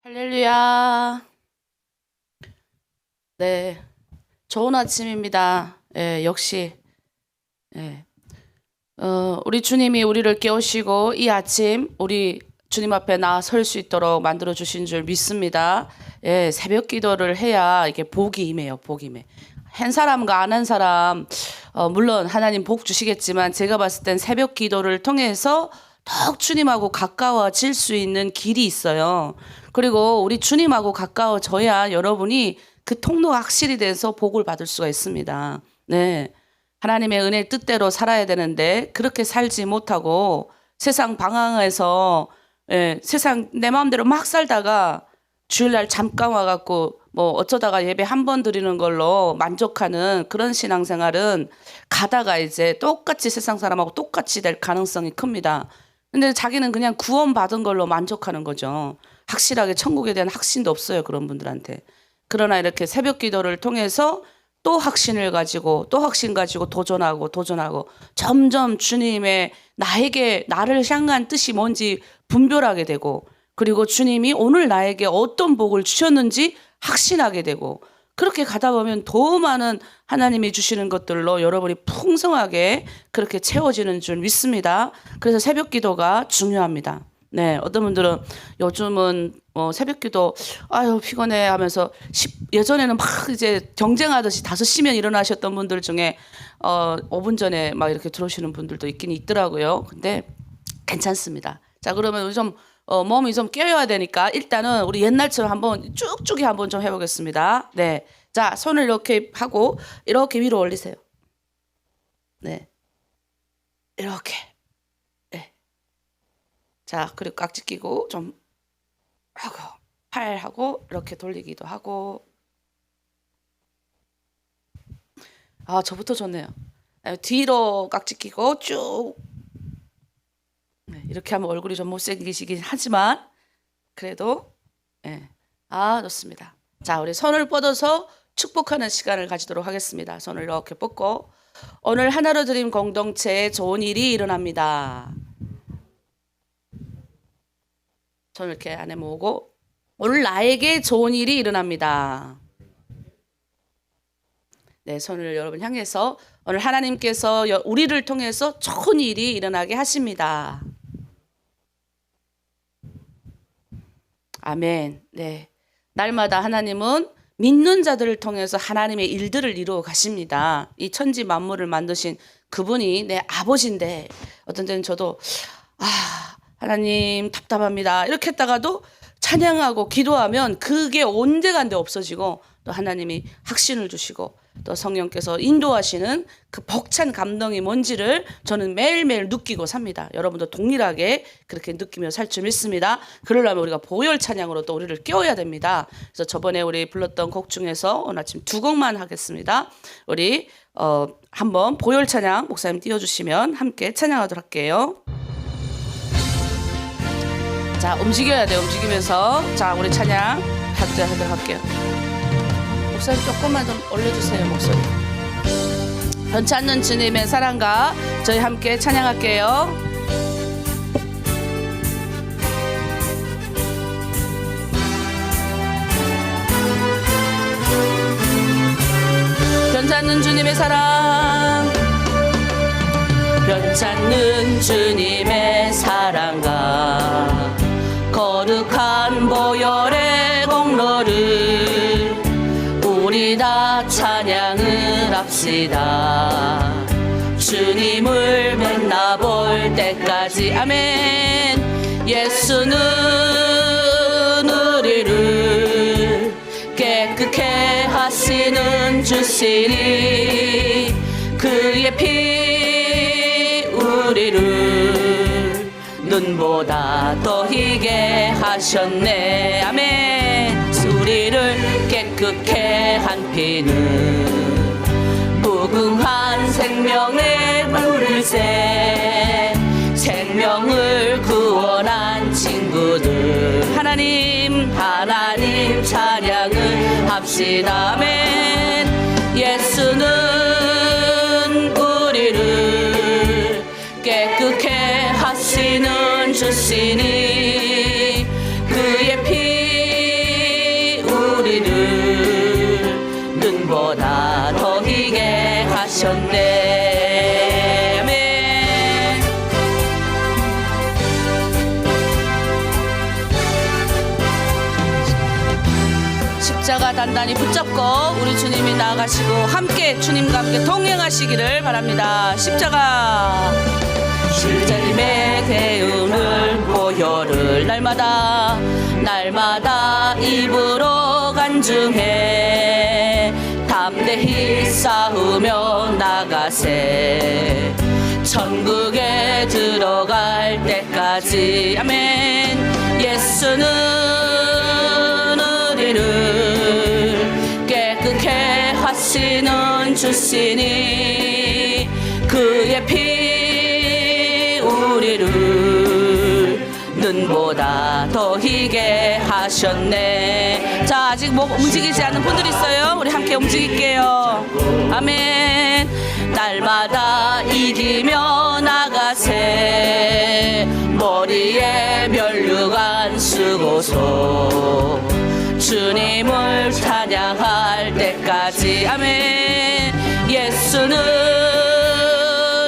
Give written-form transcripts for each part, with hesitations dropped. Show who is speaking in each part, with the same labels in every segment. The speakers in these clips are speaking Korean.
Speaker 1: 할렐루야. 네, 좋은 아침입니다. 역시 우리 주님이 우리를 깨우시고 이 아침 우리 주님 앞에 나아 설 수 있도록 만들어 주신 줄 믿습니다. 새벽 기도를 해야 이게 복이 임해요. 복이 임해. 한 사람과 안 한 사람 물론 하나님 복 주시겠지만 제가 봤을 땐 새벽 기도를 통해서 더욱 주님하고 가까워질 수 있는 길이 있어요. 그리고 우리 주님하고 가까워져야 여러분이 그 통로가 확실히 돼서 복을 받을 수가 있습니다. 네, 하나님의 은혜 뜻대로 살아야 되는데 그렇게 살지 못하고 세상 방황해서 세상 내 마음대로 막 살다가 주일날 잠깐 와갖고 뭐 어쩌다가 예배 한 번 드리는 걸로 만족하는 그런 신앙생활은 가다가 이제 똑같이 세상 사람하고 똑같이 될 가능성이 큽니다. 근데 자기는 그냥 구원받은 걸로 만족하는 거죠. 확실하게 천국에 대한 확신도 없어요, 그런 분들한테. 그러나 이렇게 새벽 기도를 통해서 또 확신을 가지고 또 확신 가지고 도전하고 점점 주님의 나를 향한 뜻이 뭔지 분별하게 되고, 그리고 주님이 오늘 나에게 어떤 복을 주셨는지 확신하게 되고, 그렇게 가다 보면 더 많은 하나님이 주시는 것들로 여러분이 풍성하게 그렇게 채워지는 줄 믿습니다. 그래서 새벽 기도가 중요합니다. 네, 어떤 분들은 요즘은 새벽 기도 아유 피곤해 하면서 예전에는 막 이제 경쟁하듯이 5시면 일어나셨던 분들 중에 5분 전에 막 이렇게 들어오시는 분들도 있긴 있더라고요. 근데 괜찮습니다. 자, 그러면 좀 몸이 좀 깨어야 되니까 일단은 우리 옛날처럼 한번 쭉쭉이 한번 좀 해보겠습니다. 네, 자, 손을 이렇게 하고 이렇게 위로 올리세요. 네, 이렇게. 네. 자, 그리고 깍지 끼고 좀 하고 팔하고 이렇게 돌리기도 하고. 아, 저부터 좋네요. 뒤로 깍지 끼고 쭉. 네, 이렇게 하면 얼굴이 좀 못생기시긴 하지만 그래도 아, 좋습니다. 자, 우리 손을 뻗어서 축복하는 시간을 가지도록 하겠습니다. 손을 이렇게 뻗고, 오늘 하나로 드림 공동체에 좋은 일이 일어납니다. 손을 이렇게 안에 모으고, 오늘 나에게 좋은 일이 일어납니다. 네, 손을 여러분 향해서 오늘 하나님께서 우리를 통해서 좋은 일이 일어나게 하십니다. 아멘. 네, 날마다 하나님은 믿는 자들을 통해서 하나님의 일들을 이루어 가십니다. 이 천지 만물을 만드신 그분이 내 아버지인데, 어떤 때는 저도 하나님 답답합니다 이렇게 했다가도 찬양하고 기도하면 그게 온데간데 없어지고, 또 하나님이 확신을 주시고 또 성령께서 인도하시는 그 벅찬 감동이 뭔지를 저는 매일매일 느끼고 삽니다. 여러분도 동일하게 그렇게 느끼며 살 줄 믿습니다. 그러려면 우리가 보혈 찬양으로 또 우리를 깨워야 됩니다. 그래서 저번에 우리 불렀던 곡 중에서 오늘 아침 2곡만 하겠습니다. 우리 한번 보혈 찬양 목사님 띄워주시면 함께 찬양하도록 할게요. 자, 움직여야 돼요. 움직이면서 자, 우리 찬양 하도록 할게요. 목소리 조금만 좀 올려주세요. 목소리. 변치 않는 주님의 사랑과 저희 함께 찬양할게요. 변치 않는 주님의 사랑, 변치 않는 주님의 사랑과 거룩한 보혈의 공로를 우리 다 찬양을 합시다. 주님을 만나볼 때까지. 아멘. 예수는 우리를 깨끗게 하시는 주시니 그의 피 우리를 눈보다 더 희게 하셨네. 아멘. 우리를 깨끗게 한 피는 무궁한 생명의 물새, 생명을 구원한 친구들. 하나님 찬양을 합시다. 아멘. 예수는 우리를 깨끗게 하시는 주시니 그의 피 우리를 눈보다 더 희게 하셨네. 아멘. 십자가 단단히 붙잡고 우리 주님이 나아가시고 함께 주님과 함께 동행하시기를 바랍니다. 십자님의 대응을 보혈을 날마다 입으로 간증해 담대히 싸우며 나가세 천국에 들어갈 때까지. 아멘. 예수는 우리를 깨끗게 하시는 주시니 그의 피 우리를 눈보다 더 희게 하셨네. 자, 아직 뭐 움직이지 않는 분들 있어요? 우리 함께 움직일게요. 아멘. 날마다 이기며 나가세 머리에 면류관 쓰고서 주님을 찬양할 때까지. 아멘. 예수는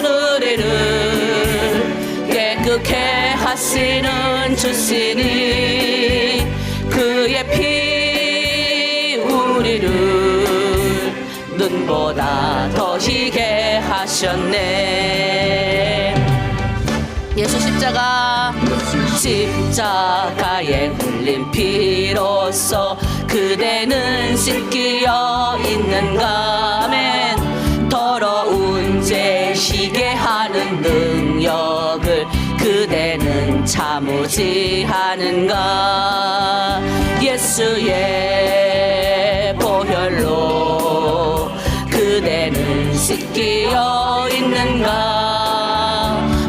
Speaker 1: 우리를 깨끗게 하시는 주시니 그의 피 우리를 눈보다 더 희게 하셨네. 예수 십자가에 흘린 피로써 그대는 씻기어 있는가. 아멘. 더러운 죄 희게 하는 능력을 그대는 참으지 않은가. 예수의 보혈로 그대는 씻기어 있는가.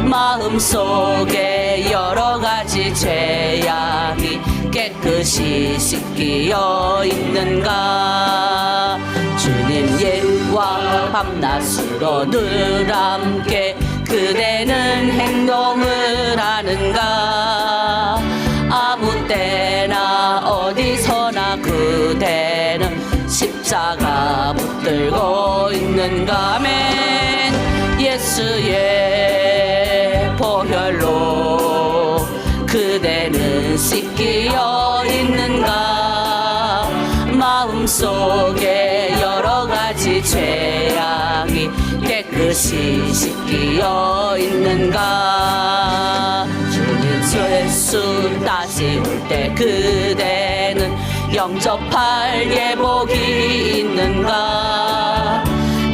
Speaker 1: 마음속에 여러 가지 죄악이 깨끗이 씻기어 있는가. 주님 예와 밤낮으로 늘 함께 그대는 행동을 하는가. 아무 때나 어디서나 그대는 십자가 붙들고 있는가. 아멘. 예수의 보혈로 그대는 씻기어 있는가. 마음속에 여러 가지 죄악이 깨끗이 씻기어 있는가. 주님 예수 다시 올 때 그대는 영접할 예복이 있는가.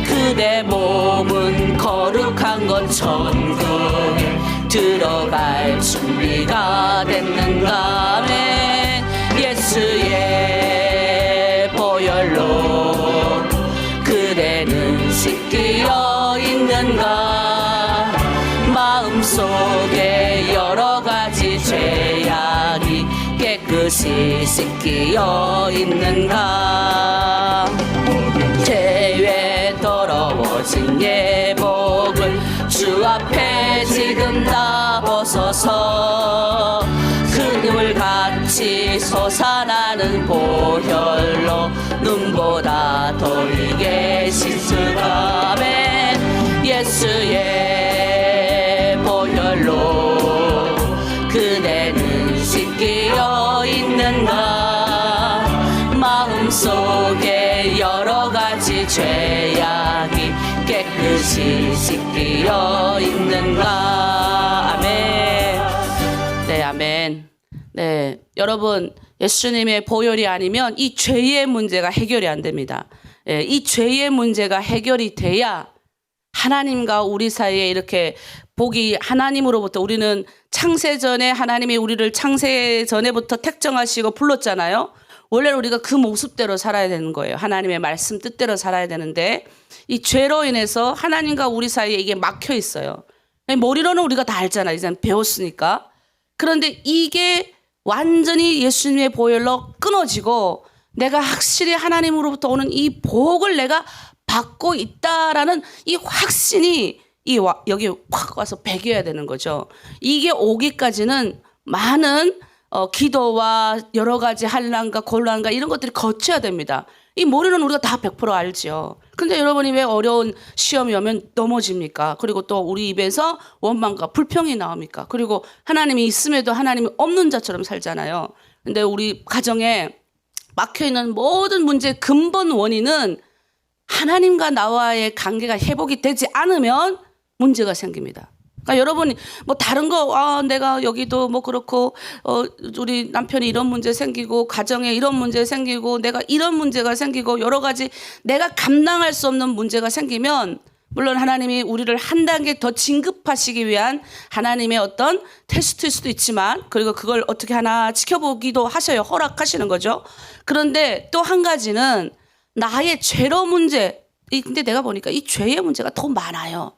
Speaker 1: 그대 몸은 거룩한 것 천국에 들어갈 준비가 됐는가. 아멘. 예수의 보혈로 그대는 씻기어 있는가. 마음속에 여러 가지 죄악이 깨끗이 씻기어 있는가. 죄에 더러워진 예복을 주 앞에 지금 다 벗어서 그물같이 솟아나는 보혈로 눈보다 더 희게 씻으라. 아멘. 예수의 보혈로 그대는 씻기어 있는가. 마음속에 여러 가지 죄악이 깨끗이 씻기어 있는가. 아멘. 네, 아멘. 네, 여러분 예수님의 보혈이 아니면 이 죄의 문제가 해결이 안 됩니다. 예, 이 죄의 문제가 해결이 돼야 하나님과 우리 사이에 이렇게 복이 하나님으로부터, 우리는 창세전에 하나님이 우리를 창세전에부터 택정하시고 불렀잖아요. 원래 우리가 그 모습대로 살아야 되는 거예요. 하나님의 말씀 뜻대로 살아야 되는데 이 죄로 인해서 하나님과 우리 사이에 이게 막혀 있어요. 머리로는 우리가 다 알잖아. 이제 배웠으니까. 그런데 이게 완전히 예수님의 보혈로 끊어지고 내가 확실히 하나님으로부터 오는 이 복을 내가 받고 있다라는 이 확신이 여기 확 와서 배겨야 되는 거죠. 이게 오기까지는 많은 기도와 여러 가지 환난과 곤란과 이런 것들이 거쳐야 됩니다. 이 모르는 우리가 다 100% 알죠. 근데 여러분이 왜 어려운 시험이 오면 넘어집니까? 그리고 또 우리 입에서 원망과 불평이 나옵니까? 그리고 하나님이 있음에도 하나님이 없는 자처럼 살잖아요. 근데 우리 가정에 막혀있는 모든 문제의 근본 원인은 하나님과 나와의 관계가 회복이 되지 않으면 문제가 생깁니다. 그러니까 여러분이 뭐 다른 거 내가 여기도 뭐 그렇고 우리 남편이 이런 문제 생기고 가정에 이런 문제 생기고 내가 이런 문제가 생기고 여러 가지 내가 감당할 수 없는 문제가 생기면 물론 하나님이 우리를 한 단계 더 진급하시기 위한 하나님의 어떤 테스트일 수도 있지만 그리고 그걸 어떻게 하나 지켜보기도 하셔요. 허락하시는 거죠. 그런데 또 한 가지는 나의 죄로 문제. 근데 내가 보니까 이 죄의 문제가 더 많아요.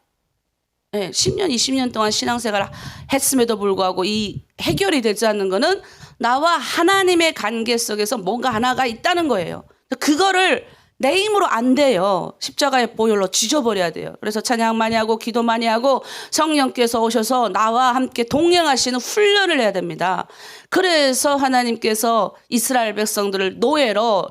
Speaker 1: 네, 10년, 20년 동안 신앙생활을 했음에도 불구하고 이 해결이 되지 않는 거는 나와 하나님의 관계 속에서 뭔가 하나가 있다는 거예요. 그거를 내 힘으로 안 돼요. 십자가의 보혈로 지져버려야 돼요. 그래서 찬양 많이 하고 기도 많이 하고 성령께서 오셔서 나와 함께 동행하시는 훈련을 해야 됩니다. 그래서 하나님께서 이스라엘 백성들을 노예로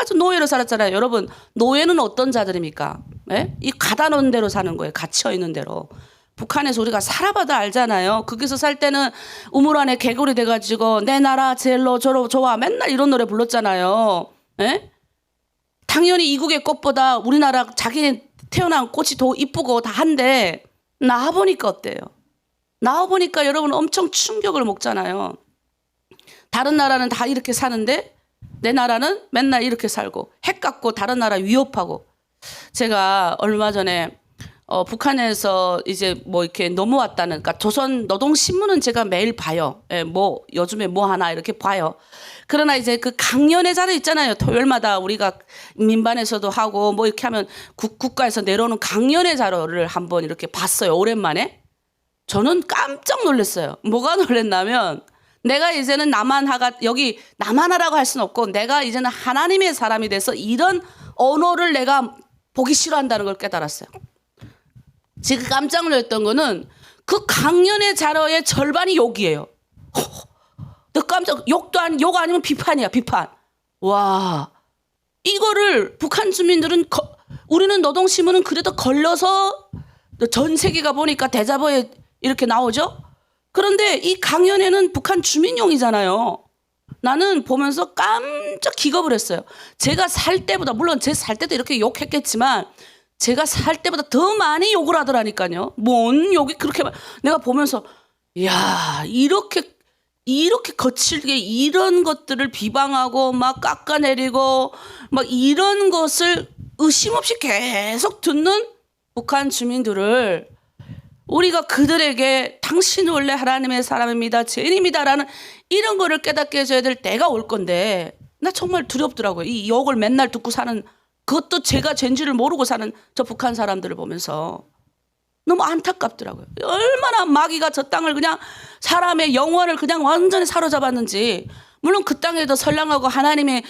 Speaker 1: 아주 노예로 살았잖아요. 여러분 노예는 어떤 자들입니까? 네? 이 가다놓은 대로 사는 거예요. 갇혀있는 대로. 북한에서 우리가 살아봐도 알잖아요. 거기서 살 때는 우물 안에 개구리 돼가지고 내 나라 제일로 좋아 맨날 이런 노래 불렀잖아요. 네? 당연히 이국의 꽃보다 우리나라 자기 태어난 꽃이 더 이쁘고 다 한데 나와보니까 어때요? 나와보니까 여러분 엄청 충격을 먹잖아요. 다른 나라는 다 이렇게 사는데 내 나라는 맨날 이렇게 살고 핵 갖고 다른 나라 위협하고. 제가 얼마 전에 북한에서 이제 뭐 이렇게 넘어왔다는, 그러니까 조선 노동신문은 제가 매일 봐요. 예, 뭐 요즘에 뭐 하나 이렇게 봐요. 그러나 이제 그 강연의 자료 있잖아요. 토요일마다 우리가 민반에서도 하고 뭐 이렇게 하면 국가에서 내려오는 강연의 자료를 한번 이렇게 봤어요. 오랜만에. 저는 깜짝 놀랐어요. 뭐가 놀랐냐면 내가 이제는 남한하가 여기 남한하라고 할 수는 없고 내가 이제는 하나님의 사람이 돼서 이런 언어를 내가 보기 싫어한다는 걸 깨달았어요. 지금 깜짝 놀랐던 거는 그 강연의 자료의 절반이 욕이에요. 너 깜짝 욕 아니면 비판이야, 비판. 와, 이거를 북한 주민들은 우리는 노동신문은 그래도 걸려서 전 세계가 보니까 대자보에 이렇게 나오죠. 그런데 이 강연에는 북한 주민용이잖아요. 나는 보면서 깜짝 기겁을 했어요. 제가 살 때보다 물론 제 살 때도 이렇게 욕했겠지만 제가 살 때보다 더 많이 욕을 하더라니까요. 뭔 욕이 그렇게 내가 보면서 야 이렇게 거칠게 이런 것들을 비방하고 막 깎아내리고 막 이런 것을 의심 없이 계속 듣는 북한 주민들을 우리가 그들에게 당신은 원래 하나님의 사람입니다. 죄인입니다라는 이런 거를 깨닫게 해줘야 될 때가 올 건데 나 정말 두렵더라고요. 이 욕을 맨날 듣고 사는 그것도 제가 죄인지를 모르고 사는 저 북한 사람들을 보면서 너무 안타깝더라고요. 얼마나 마귀가 저 땅을 그냥 사람의 영혼을 그냥 완전히 사로잡았는지. 물론 그 땅에도 선량하고 하나님의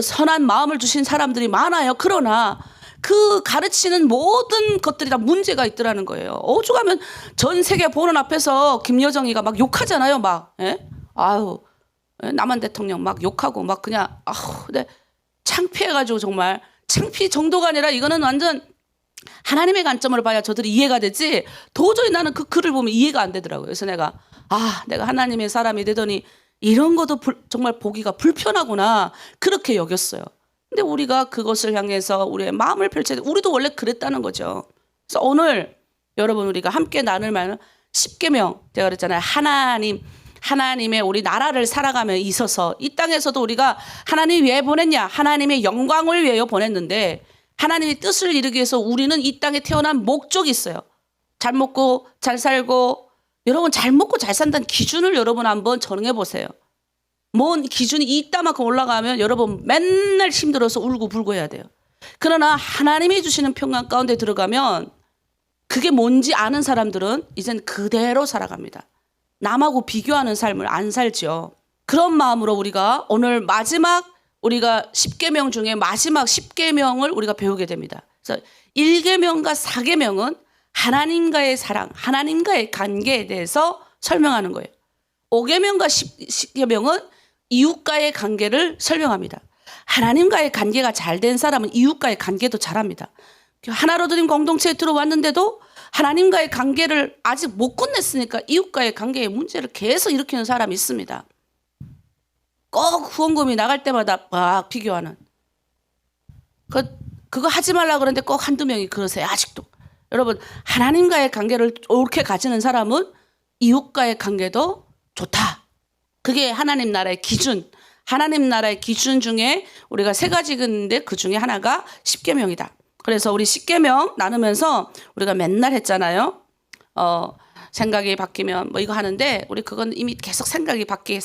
Speaker 1: 선한 마음을 주신 사람들이 많아요. 그러나 그 가르치는 모든 것들이 다 문제가 있더라는 거예요. 오죽하면 전 세계 보는 앞에서 김여정이가 막 욕하잖아요. 막 아유 남한 대통령 막 욕하고 막 그냥 근데 창피해가지고 정말 창피 정도가 아니라 이거는 완전 하나님의 관점으로 봐야 저들이 이해가 되지 도저히 나는 그 글을 보면 이해가 안 되더라고요. 그래서 내가 하나님의 사람이 되더니 이런 것도 정말 보기가 불편하구나 그렇게 여겼어요. 근데 우리가 그것을 향해서 우리의 마음을 펼쳐야 돼. 우리도 원래 그랬다는 거죠. 그래서 오늘 여러분 우리가 함께 나눌 말은 십계명 제가 그랬잖아요. 하나님의 우리 나라를 살아가며 있어서 이 땅에서도 우리가 하나님이 왜 보냈냐? 하나님의 영광을 위하여 보냈는데 하나님의 뜻을 이루기 위해서 우리는 이 땅에 태어난 목적이 있어요. 잘 먹고 잘 살고 여러분 잘 먹고 잘 산다는 기준을 여러분 한번 정해 보세요. 뭔 기준이 이따만큼 올라가면 여러분 맨날 힘들어서 울고불고 해야 돼요. 그러나 하나님이 주시는 평강 가운데 들어가면 그게 뭔지 아는 사람들은 이젠 그대로 살아갑니다. 남하고 비교하는 삶을 안 살죠. 그런 마음으로 우리가 오늘 마지막 우리가 10계명 중에 마지막 10계명을 우리가 배우게 됩니다. 그래서 1계명과 4계명은 하나님과의 사랑, 하나님과의 관계에 대해서 설명하는 거예요. 5계명과 10계명은 이웃과의 관계를 설명합니다. 하나님과의 관계가 잘 된 사람은 이웃과의 관계도 잘합니다. 하나로 드린 공동체에 들어왔는데도 하나님과의 관계를 아직 못 끝냈으니까 이웃과의 관계에 문제를 계속 일으키는 사람이 있습니다. 꼭 후원금이 나갈 때마다 막 비교하는. 그거 하지 말라 그러는데 꼭 한두 명이 그러세요. 아직도. 여러분, 하나님과의 관계를 옳게 가지는 사람은 이웃과의 관계도 좋다. 그게 하나님 나라의 기준. 하나님 나라의 기준 중에 우리가 3가지 있는데 그 중에 하나가 10계명이다. 그래서 우리 10계명 나누면서 우리가 맨날 했잖아요. 생각이 바뀌면 뭐 이거 하는데 우리 그건 이미 계속 생각이 바뀌게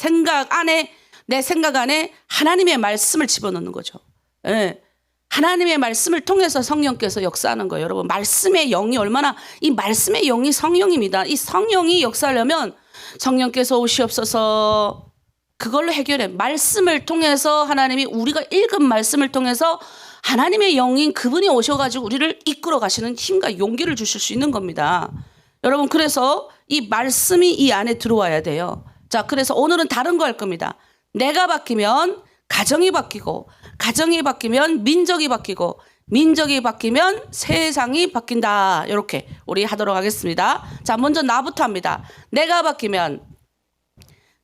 Speaker 1: 내 생각 안에 하나님의 말씀을 집어넣는 거죠. 예. 하나님의 말씀을 통해서 성령께서 역사하는 거예요. 여러분, 말씀의 영이 얼마나, 이 말씀의 영이 성령입니다. 이 성령이 역사하려면 성령께서 오시옵소서, 그걸로 해결해. 말씀을 통해서 하나님이, 우리가 읽은 말씀을 통해서 하나님의 영인 그분이 오셔가지고 우리를 이끌어 가시는 힘과 용기를 주실 수 있는 겁니다. 여러분, 그래서 이 말씀이 이 안에 들어와야 돼요. 자, 그래서 오늘은 다른 거 할 겁니다. 내가 바뀌면 가정이 바뀌고, 가정이 바뀌면 민족이 바뀌고, 민족이 바뀌면 세상이 바뀐다. 이렇게 우리 하도록 하겠습니다. 자, 먼저 나부터 합니다. 내가 바뀌면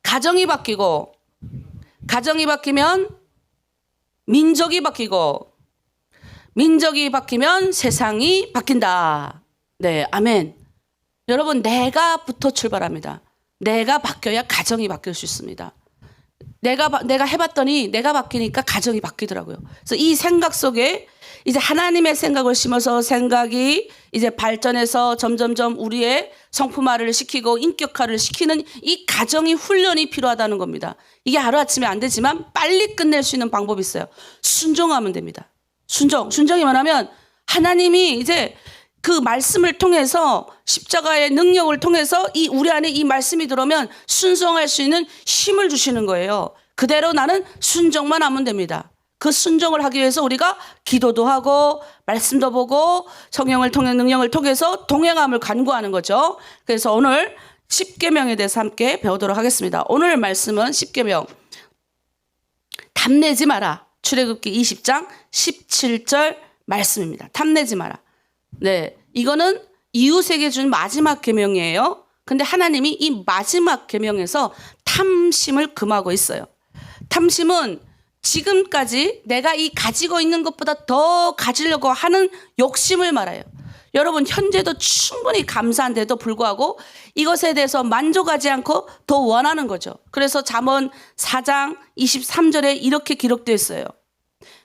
Speaker 1: 가정이 바뀌고, 가정이 바뀌면 민족이 바뀌고, 민족이 바뀌면 세상이 바뀐다. 네, 아멘. 여러분, 내가부터 출발합니다. 내가 바뀌어야 가정이 바뀔 수 있습니다. 내가 해봤더니 내가 바뀌니까 가정이 바뀌더라고요. 그래서 이 생각 속에 이제 하나님의 생각을 심어서 생각이 이제 발전해서 점점점 우리의 성품화를 시키고 인격화를 시키는 이 가정이 훈련이 필요하다는 겁니다. 이게 하루아침에 안 되지만 빨리 끝낼 수 있는 방법이 있어요. 순종하면 됩니다. 순종이 뭐냐면 하나님이 이제 그 말씀을 통해서 십자가의 능력을 통해서 이 우리 안에 이 말씀이 들어오면 순종할 수 있는 힘을 주시는 거예요. 그대로 나는 순종만 하면 됩니다. 그 순종을 하기 위해서 우리가 기도도 하고 말씀도 보고 성령을 통해 능력을 통해서 동행함을 간구하는 거죠. 그래서 오늘 10계명에 대해서 함께 배우도록 하겠습니다. 오늘 말씀은 10계명. 탐내지 마라. 출애굽기 20장 17절 말씀입니다. 탐내지 마라. 네, 이거는 이웃에게 준 마지막 계명이에요. 근데 하나님이 이 마지막 계명에서 탐심을 금하고 있어요. 탐심은 지금까지 내가 이 가지고 있는 것보다 더 가지려고 하는 욕심을 말해요. 여러분, 현재도 충분히 감사한데도 불구하고 이것에 대해서 만족하지 않고 더 원하는 거죠. 그래서 잠언 4장 23절에 이렇게 기록되어 있어요.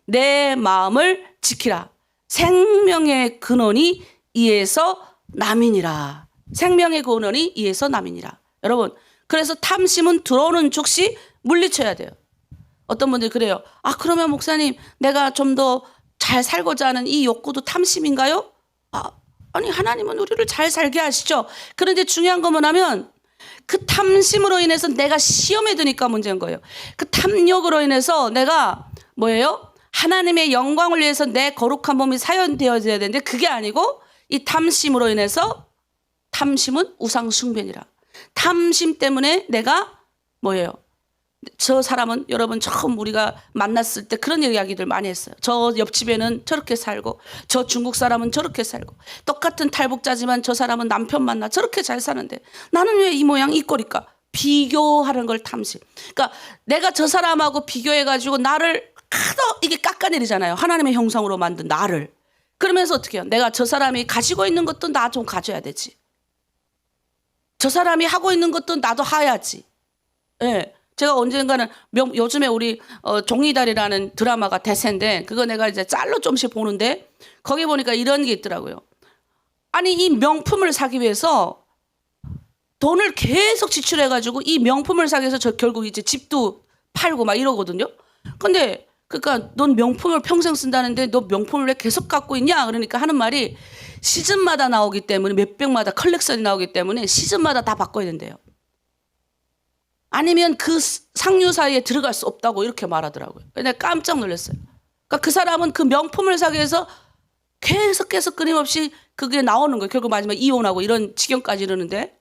Speaker 1: 내 마음을 지키라. 생명의 근원이 이에서 남이니라. 생명의 근원이 이에서 남이니라. 여러분, 그래서 탐심은 들어오는 즉시 물리쳐야 돼요. 어떤 분들이 그래요. 아, 그러면 목사님, 내가 좀 더 잘 살고자 하는 이 욕구도 탐심인가요? 아니, 하나님은 우리를 잘 살게 하시죠. 그런데 중요한 건 뭐냐면 그 탐심으로 인해서 내가 시험에 드니까 문제인 거예요. 그 탐욕으로 인해서 내가 뭐예요? 하나님의 영광을 위해서 내 거룩한 몸이 사용되어져야 되는데 그게 아니고 이 탐심으로 인해서, 탐심은 우상 숭배니라. 탐심 때문에 내가 뭐예요? 저 사람은, 여러분, 처음 우리가 만났을 때 그런 이야기들 많이 했어요. 저 옆집에는 저렇게 살고, 저 중국 사람은 저렇게 살고, 똑같은 탈북자지만 저 사람은 남편 만나 저렇게 잘 사는데 나는 왜 이 모양 이 꼴일까? 비교하는 걸 탐심. 그러니까 내가 저 사람하고 비교해가지고 나를 이게 깎아내리잖아요. 하나님의 형상으로 만든 나를. 그러면서 어떻게 해요? 내가 저 사람이 가지고 있는 것도 나 좀 가져야 되지. 저 사람이 하고 있는 것도 나도 해야지. 예. 제가 언젠가는 요즘에 우리 종이달이라는 드라마가 대세인데 그거 내가 이제 짤로 좀씩 보는데 거기 보니까 이런 게 있더라고요. 아니, 이 명품을 사기 위해서 돈을 계속 지출해가지고 이 명품을 사기 위해서 저 결국 이제 집도 팔고 막 이러거든요. 근데 그러니까 넌 명품을 평생 쓴다는데 너 명품을 왜 계속 갖고 있냐? 그러니까 하는 말이 시즌마다 나오기 때문에, 몇백마다 컬렉션이 나오기 때문에 시즌마다 다 바꿔야 된대요. 아니면 그 상류 사이에 들어갈 수 없다고 이렇게 말하더라고요. 내가 깜짝 놀랐어요. 그러니까 그 사람은 그 명품을 사기 위해서 계속 끊임없이 그게 나오는 거예요. 결국 마지막에 이혼하고 이런 지경까지 이르는데,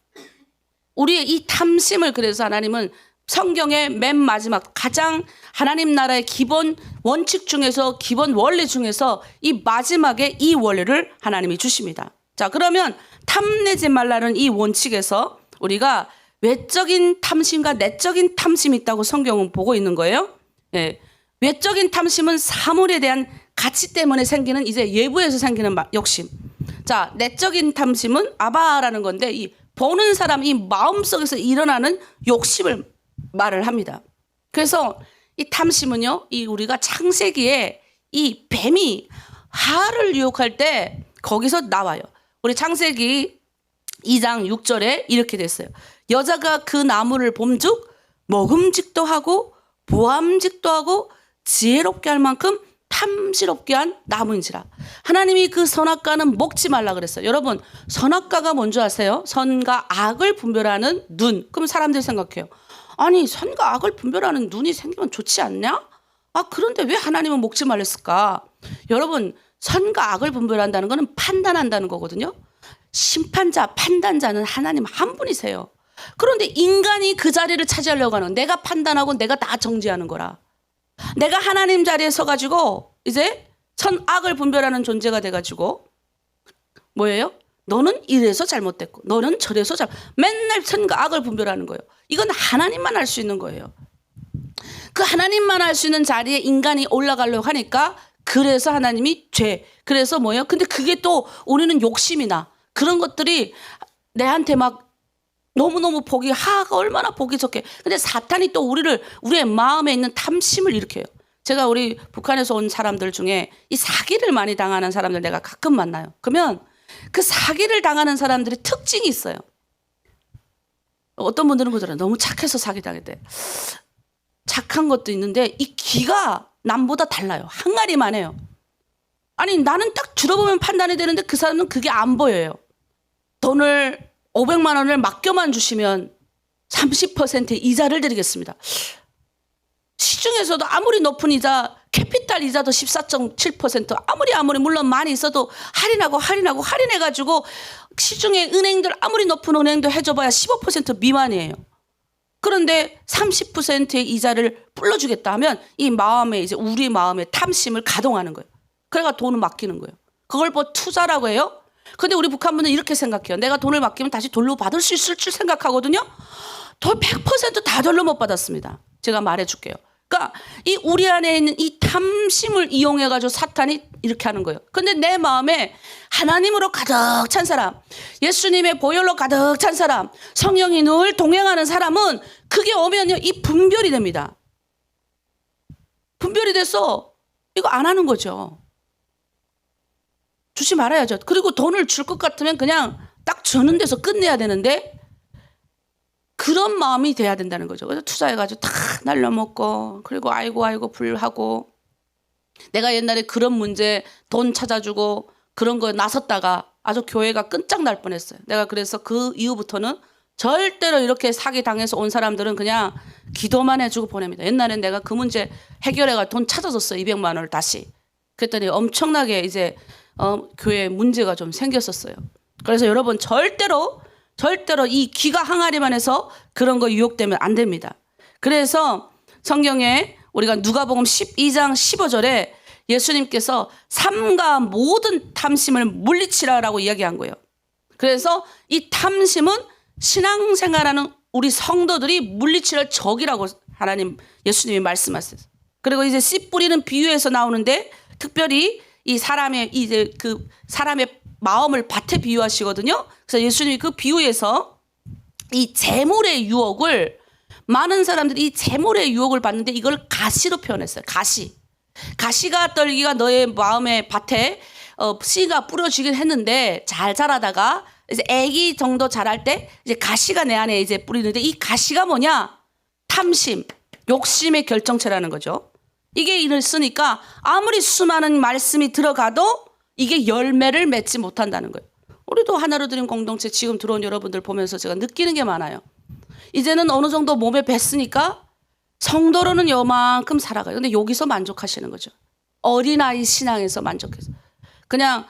Speaker 1: 우리의 이 탐심을 그래서 하나님은 성경의 맨 마지막 가장 하나님 나라의 기본 원칙 중에서 기본 원리 중에서 이 마지막에 이 원리를 하나님이 주십니다. 자, 그러면 탐내지 말라는 이 원칙에서 우리가 외적인 탐심과 내적인 탐심이 있다고 성경은 보고 있는 거예요. 예. 외적인 탐심은 사물에 대한 가치 때문에 생기는 이제 예부에서 생기는 욕심. 자, 내적인 탐심은 아바라는 건데 이 보는 사람 이 마음속에서 일어나는 욕심을 말을 합니다. 그래서 이 탐심은요, 이 우리가 창세기에 이 뱀이 하를 유혹할 때 거기서 나와요. 우리 창세기 2장 6절에 이렇게 됐어요. 여자가 그 나무를 봄즉 먹음직도 하고 보암직도 하고 지혜롭게 할 만큼 탐스럽게 한 나무인지라. 하나님이 그 선악과는 먹지 말라 그랬어요. 여러분, 선악과가 뭔지 아세요? 선과 악을 분별하는 눈. 그럼 사람들이 생각해요. 아니, 선과 악을 분별하는 눈이 생기면 좋지 않냐? 아, 그런데 왜 하나님은 먹지 말랬을까? 여러분, 선과 악을 분별한다는 것은 판단한다는 거거든요. 심판자, 판단자는 하나님 한 분이세요. 그런데 인간이 그 자리를 차지하려고 하는, 내가 판단하고 내가 다 정지하는 거라. 내가 하나님 자리에 서가지고 이제 선악을 분별하는 존재가 돼가지고 뭐예요? 너는 이래서 잘못됐고 너는 저래서 맨날 선과 악을 분별하는 거예요. 이건 하나님만 할 수 있는 거예요. 그 하나님만 할 수 있는 자리에 인간이 올라가려고 하니까 그래서 하나님이 죄. 그래서 뭐예요? 근데 그게 또 우리는 욕심이나 그런 것들이 내한테 막 너무너무 하가 얼마나 보기 좋게. 근데 사탄이 또 우리의 마음에 있는 탐심을 일으켜요. 제가 우리 북한에서 온 사람들 중에 이 사기를 많이 당하는 사람들 내가 가끔 만나요. 그러면 그 사기를 당하는 사람들이 특징이 있어요. 어떤 분들은 그러잖아요. 너무 착해서 사기당했대. 착한 것도 있는데 이 귀가 남보다 달라요. 항아리만 해요. 아니, 나는 딱 들어보면 판단이 되는데 그 사람은 그게 안 보여요. 돈을 500만 원을 맡겨만 주시면 30%의 이자를 드리겠습니다. 시중에서도 아무리 높은 이자, 캐피탈 이자도 14.7%, 아무리 물론 많이 있어도 할인해가지고 시중에 은행들 아무리 높은 은행도 해줘봐야 15% 미만이에요. 그런데 30%의 이자를 불러주겠다 하면 이 마음에 이제 우리 마음의 탐심을 가동하는 거예요. 그래가 돈을 맡기는 거예요. 그걸 뭐 투자라고 해요? 근데 우리 북한 분은 이렇게 생각해요. 내가 돈을 맡기면 다시 돌로 받을 수 있을 줄 생각하거든요. 더 100% 돌로 못 받았습니다. 제가 말해줄게요. 그러니까 이 우리 안에 있는 이 탐심을 이용해가지고 사탄이 이렇게 하는 거예요. 근데 내 마음에 하나님으로 가득 찬 사람, 예수님의 보혈로 가득 찬 사람, 성령이 늘 동행하는 사람은 그게 오면요, 이 분별이 됩니다. 분별이 돼서 이거 안 하는 거죠. 주지 말아야죠. 그리고 돈을 줄 것 같으면 그냥 딱 주는 데서 끝내야 되는데 그런 마음이 돼야 된다는 거죠. 그래서 투자해가지고 다 날려먹고 그리고 아이고 불하고 내가 옛날에 그런 문제 돈 찾아주고 그런 거에 나섰다가 아주 교회가 끈짝 날 뻔했어요. 내가 그래서 그 이후부터는 절대로 이렇게 사기 당해서 온 사람들은 그냥 기도만 해주고 보냅니다. 옛날엔 내가 그 문제 해결해가 돈 찾아줬어요. 200만 원을 다시. 그랬더니 엄청나게 이제 교회에 문제가 좀 생겼었어요. 그래서 여러분 절대로 이 귀가 항아리만 해서 그런 거 유혹되면 안 됩니다. 그래서 성경에 우리가 누가복음 12장 15절에 예수님께서 삼가 모든 탐심을 물리치라라고 이야기한 거예요. 그래서 이 탐심은 신앙생활하는 우리 성도들이 물리칠 적이라고 예수님이 말씀하셨어요. 그리고 이제 씨 뿌리는 비유에서 나오는데 특별히 이 사람의 마음을 밭에 비유하시거든요. 그래서 예수님이 그 비유에서 이 재물의 유혹을 많은 사람들이 이 재물의 유혹을 받는데 이걸 가시로 표현했어요. 가시가 떨기가 너의 마음의 밭에 씨가 뿌려지긴 했는데 잘 자라다가 이제 애기 정도 자랄 때 이제 가시가 내 안에 이제 뿌리는데 이 가시가 뭐냐? 탐심, 욕심의 결정체라는 거죠. 이게 이를 쓰니까 아무리 수많은 말씀이 들어가도 이게 열매를 맺지 못한다는 거예요. 우리도 하나로 드린 공동체 지금 들어온 여러분들 보면서 제가 느끼는 게 많아요. 이제는 어느 정도 몸에 뱄으니까 성도로는 요만큼 살아가요. 근데 여기서 만족하시는 거죠. 어린아이 신앙에서 만족해서. 그냥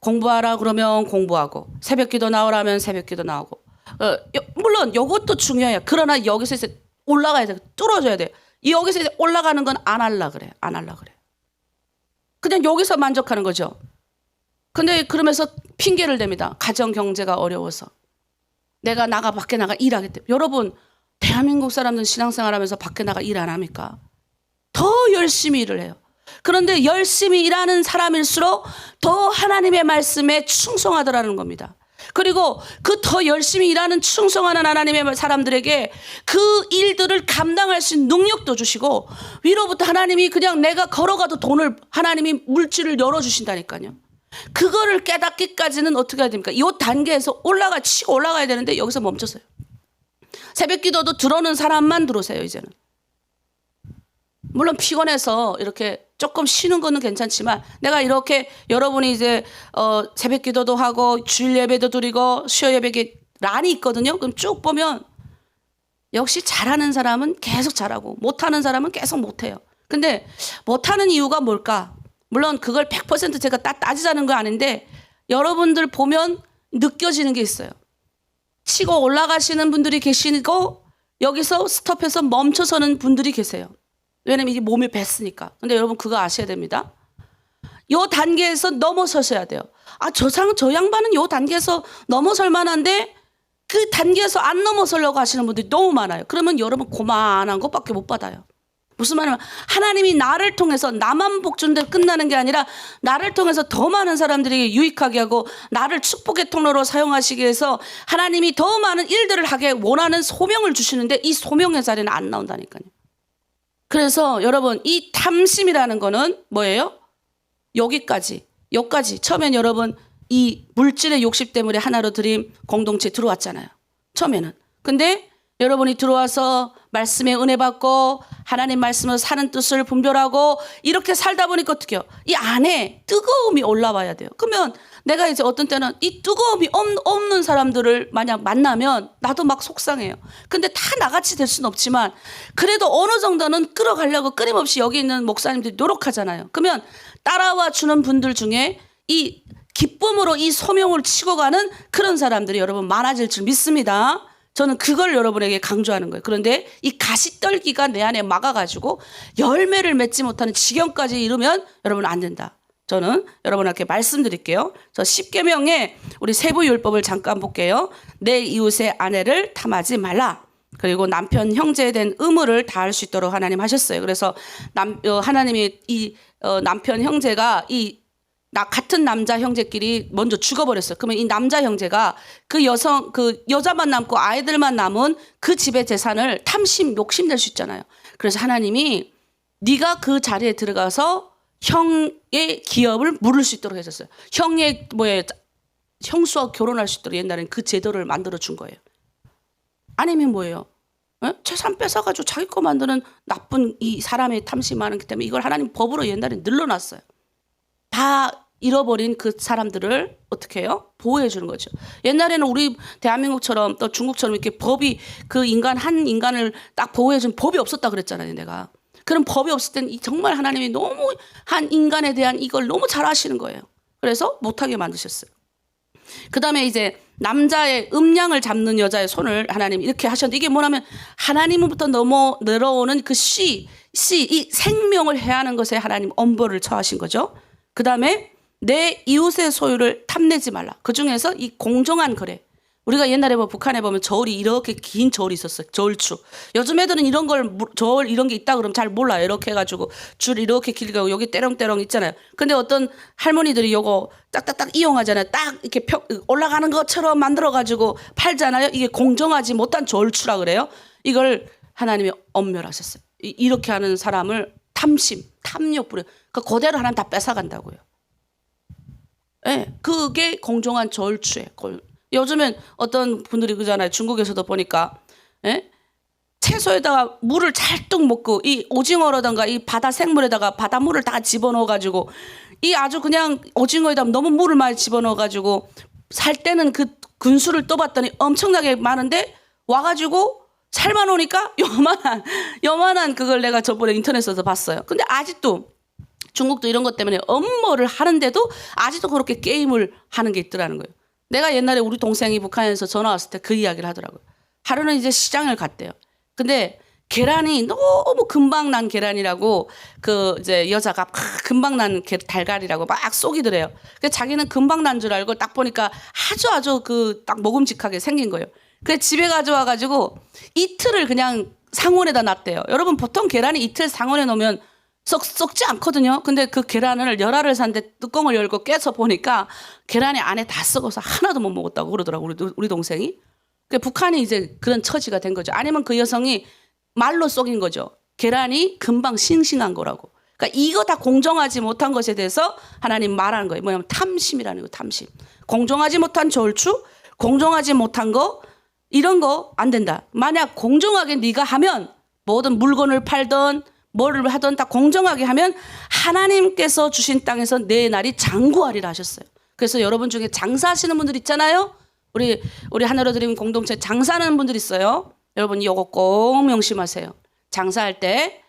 Speaker 1: 공부하라 그러면 공부하고 새벽기도 나오라면 새벽기도 나오고 물론 이것도 중요해요. 그러나 여기서 이제 올라가야 돼. 뚫어줘야 돼. 여기서 이제 올라가는 건 안 할라 그래. 안 할라 그래. 그냥 여기서 만족하는 거죠. 근데 그러면서 핑계를 댑니다. 가정 경제가 어려워서. 내가 밖에 나가 일하기 때문에. 여러분, 대한민국 사람들은 신앙생활하면서 밖에 나가 일 안 합니까? 더 열심히 일을 해요. 그런데 열심히 일하는 사람일수록 더 하나님의 말씀에 충성하더라는 겁니다. 그리고 그 더 열심히 일하는 충성하는 하나님의 사람들에게 그 일들을 감당할 수 있는 능력도 주시고, 위로부터 하나님이 그냥 내가 걸어가도 돈을, 하나님이 물질을 열어주신다니까요. 그거를 깨닫기까지는 어떻게 해야 됩니까? 이 단계에서 치고 올라가야 되는데 여기서 멈췄어요. 새벽 기도도 들어오는 사람만 들어오세요, 이제는. 물론 피곤해서 이렇게 조금 쉬는 거는 괜찮지만, 내가 이렇게 여러분이 이제 새벽 기도도 하고 주일 예배도 드리고 수요 예배에 란이 있거든요. 그럼 쭉 보면 역시 잘하는 사람은 계속 잘하고 못하는 사람은 계속 못해요. 근데 못하는 이유가 뭘까? 물론 그걸 100% 제가 따지자는 거 아닌데, 여러분들 보면 느껴지는 게 있어요. 치고 올라가시는 분들이 계시고 여기서 스톱해서 멈춰서는 분들이 계세요. 왜냐면 이게 몸이 뱄으니까. 근데 여러분 그거 아셔야 됩니다. 요 단계에서 넘어서셔야 돼요. 저 양반은 요 단계에서 넘어설 만한데 그 단계에서 안 넘어서려고 하시는 분들이 너무 많아요. 그러면 여러분 고만한 것밖에 못 받아요. 무슨 말이냐면 하나님이 나를 통해서 나만 복준데 끝나는 게 아니라 나를 통해서 더 많은 사람들에게 유익하게 하고 나를 축복의 통로로 사용하시기 위해서 하나님이 더 많은 일들을 하게 원하는 소명을 주시는데 이 소명의 자리는 안 나온다니까요. 그래서 여러분 이 탐심이라는 거는 뭐예요? 여기까지 처음엔 여러분 이 물질의 욕심 때문에 하나로 드림 공동체에 들어왔잖아요. 처음에는. 근데 여러분이 들어와서 말씀에 은혜 받고 하나님 말씀을 사는 뜻을 분별하고 이렇게 살다 보니까 어떻게 해요? 이 안에 뜨거움이 올라와야 돼요. 그러면 내가 이제 어떤 때는 이 뜨거움이 없는 사람들을 만약 만나면 나도 막 속상해요. 근데 다 나같이 될 수는 없지만 그래도 어느 정도는 끌어가려고 끊임없이 여기 있는 목사님들이 노력하잖아요. 그러면 따라와 주는 분들 중에 이 기쁨으로 이 소명을 치고 가는 그런 사람들이 여러분 많아질 줄 믿습니다. 저는 그걸 여러분에게 강조하는 거예요. 그런데 이 가시떨기가 내 안에 막아가지고 열매를 맺지 못하는 지경까지 이르면 여러분 안 된다. 저는 여러분에게 말씀드릴게요. 저 10계명의 우리 세부율법을 잠깐 볼게요. 내 이웃의 아내를 탐하지 말라. 그리고 남편 형제에 대한 의무를 다할 수 있도록 하나님 하셨어요. 그래서 하나님이 남편 형제가 같은 남자 형제끼리 먼저 죽어버렸어요. 그러면 이 남자 형제가 그 여자만 남고 아이들만 남은 그 집의 재산을 욕심낼 수 있잖아요. 그래서 하나님이 네가 그 자리에 들어가서 형의 기업을 물을 수 있도록 해줬어요. 형수와 결혼할 수 있도록 옛날에는 그 제도를 만들어 준 거예요. 아니면 뭐예요? 재산 뺏어가지고 자기 거 만드는 나쁜 이 사람의 탐심이 많기 때문에 이걸 하나님 법으로 옛날에 늘려놨어요. 다 잃어버린 그 사람들을 어떻게 해요? 보호해 주는 거죠. 옛날에는 우리 대한민국처럼 또 중국처럼 이렇게 법이 한 인간을 딱 보호해 주는 법이 없었다 그랬잖아요, 내가. 그런 법이 없을 때는 정말 하나님이 너무 한 인간에 대한 이걸 너무 잘 아시는 거예요. 그래서 못하게 만드셨어요. 그 다음에 이제 남자의 음양을 잡는 여자의 손을 하나님 이렇게 하셨는데 이게 뭐냐면 하나님으로부터 내려오는 그 이 생명을 해하는 것에 하나님 엄벌을 처하신 거죠. 그 다음에 내 이웃의 소유를 탐내지 말라. 그 중에서 이 공정한 거래. 우리가 옛날에 북한에 보면 저울이 이렇게 긴 저울이 있었어요. 저울추. 요즘 애들은 저울 이런 게 있다 그러면 잘 몰라요. 이렇게 해가지고 줄 이렇게 길게 하고 여기 떼렁떼렁 있잖아요. 근데 어떤 할머니들이 요거 딱딱딱 이용하잖아요. 딱 이렇게 올라가는 것처럼 만들어가지고 팔잖아요. 이게 공정하지 못한 저울추라 그래요. 이걸 하나님이 엄멸하셨어요. 이렇게 하는 사람을 탐욕 부려. 그대로 하나님 다 뺏어간다고요. 네, 그게 공정한 저울추예요. 요즘엔 어떤 분들이 그러잖아요. 중국에서도 보니까 채소에다가 물을 잘뚝 먹고 이 오징어라든가 이 바다 생물에다가 바닷물을 다 집어넣어가지고 이 아주 그냥 오징어에다 너무 물을 많이 집어넣어가지고 살 때는 그 근수를 떠봤더니 엄청나게 많은데 와가지고 삶아놓으니까 요만한 그걸 내가 저번에 인터넷에서 봤어요. 근데 아직도 중국도 이런 것 때문에 엄모를 하는데도 아직도 그렇게 게임을 하는 게 있더라는 거예요. 내가 옛날에 우리 동생이 북한에서 전화 왔을 때 그 이야기를 하더라고요. 하루는 이제 시장을 갔대요. 근데 계란이 너무 금방 난 계란이라고 그 이제 여자가 금방 난 달걀이라고 막 쏘기더래요. 그래서 자기는 금방 난 줄 알고 딱 보니까 아주 그 딱 먹음직하게 생긴 거예요. 그래서 집에 가져와 가지고 이틀을 그냥 상온에다 놨대요. 여러분 보통 계란이 이틀 상온에 놓으면 썩지 않거든요. 근데 그 계란을 열알을 샀는데 뚜껑을 열고 깨서 보니까 계란이 안에 다 썩어서 하나도 못 먹었다고 그러더라고 우리 동생이. 그 북한이 이제 그런 처지가 된 거죠. 아니면 그 여성이 말로 속인 거죠. 계란이 금방 싱싱한 거라고. 그러니까 이거 다 공정하지 못한 것에 대해서 하나님 말하는 거예요. 뭐냐면 탐심이라는 거, 탐심. 공정하지 못한 저울추, 공정하지 못한 거, 이런 거 안 된다. 만약 공정하게 네가 하면 모든 물건을 팔던 뭐를 하던 다 공정하게 하면 하나님께서 주신 땅에서 내 날이 장구하리라 하셨어요. 그래서 여러분 중에 장사하시는 분들 있잖아요. 우리 하나로 드림 공동체 장사하는 분들 있어요. 여러분 이거 꼭 명심하세요. 장사할 때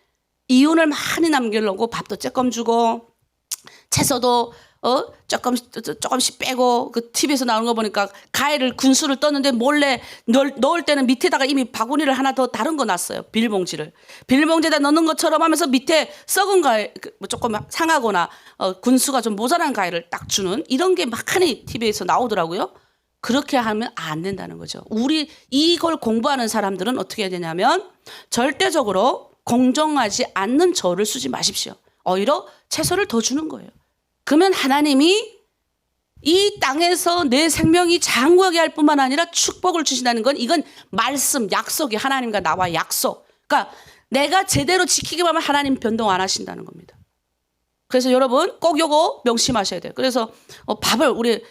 Speaker 1: 이윤을 많이 남기려고 밥도 조금 주고 채소도 조금씩 빼고 그 TV에서 나오는 거 보니까 과일을 군수를 떴는데 몰래 넣을 때는 밑에다가 이미 바구니를 하나 더 다른 거 놨어요. 비닐봉지에다 넣는 것처럼 하면서 밑에 썩은 과일 조금 상하거나 군수가 좀 모자란 과일을 딱 주는 이런 게 많이 TV에서 나오더라고요. 그렇게 하면 안 된다는 거죠. 우리 이걸 공부하는 사람들은 어떻게 해야 되냐면 절대적으로 공정하지 않는 저를 쓰지 마십시오. 오히려 채소를 더 주는 거예요. 그러면 하나님이 이 땅에서 내 생명이 장구하게 할 뿐만 아니라 축복을 주신다는 건 이건 말씀, 약속이 하나님과 나와 약속. 그러니까 내가 제대로 지키기만 하면 하나님 변동 안 하신다는 겁니다. 그래서 여러분 꼭 요거 명심하셔야 돼요. 그래서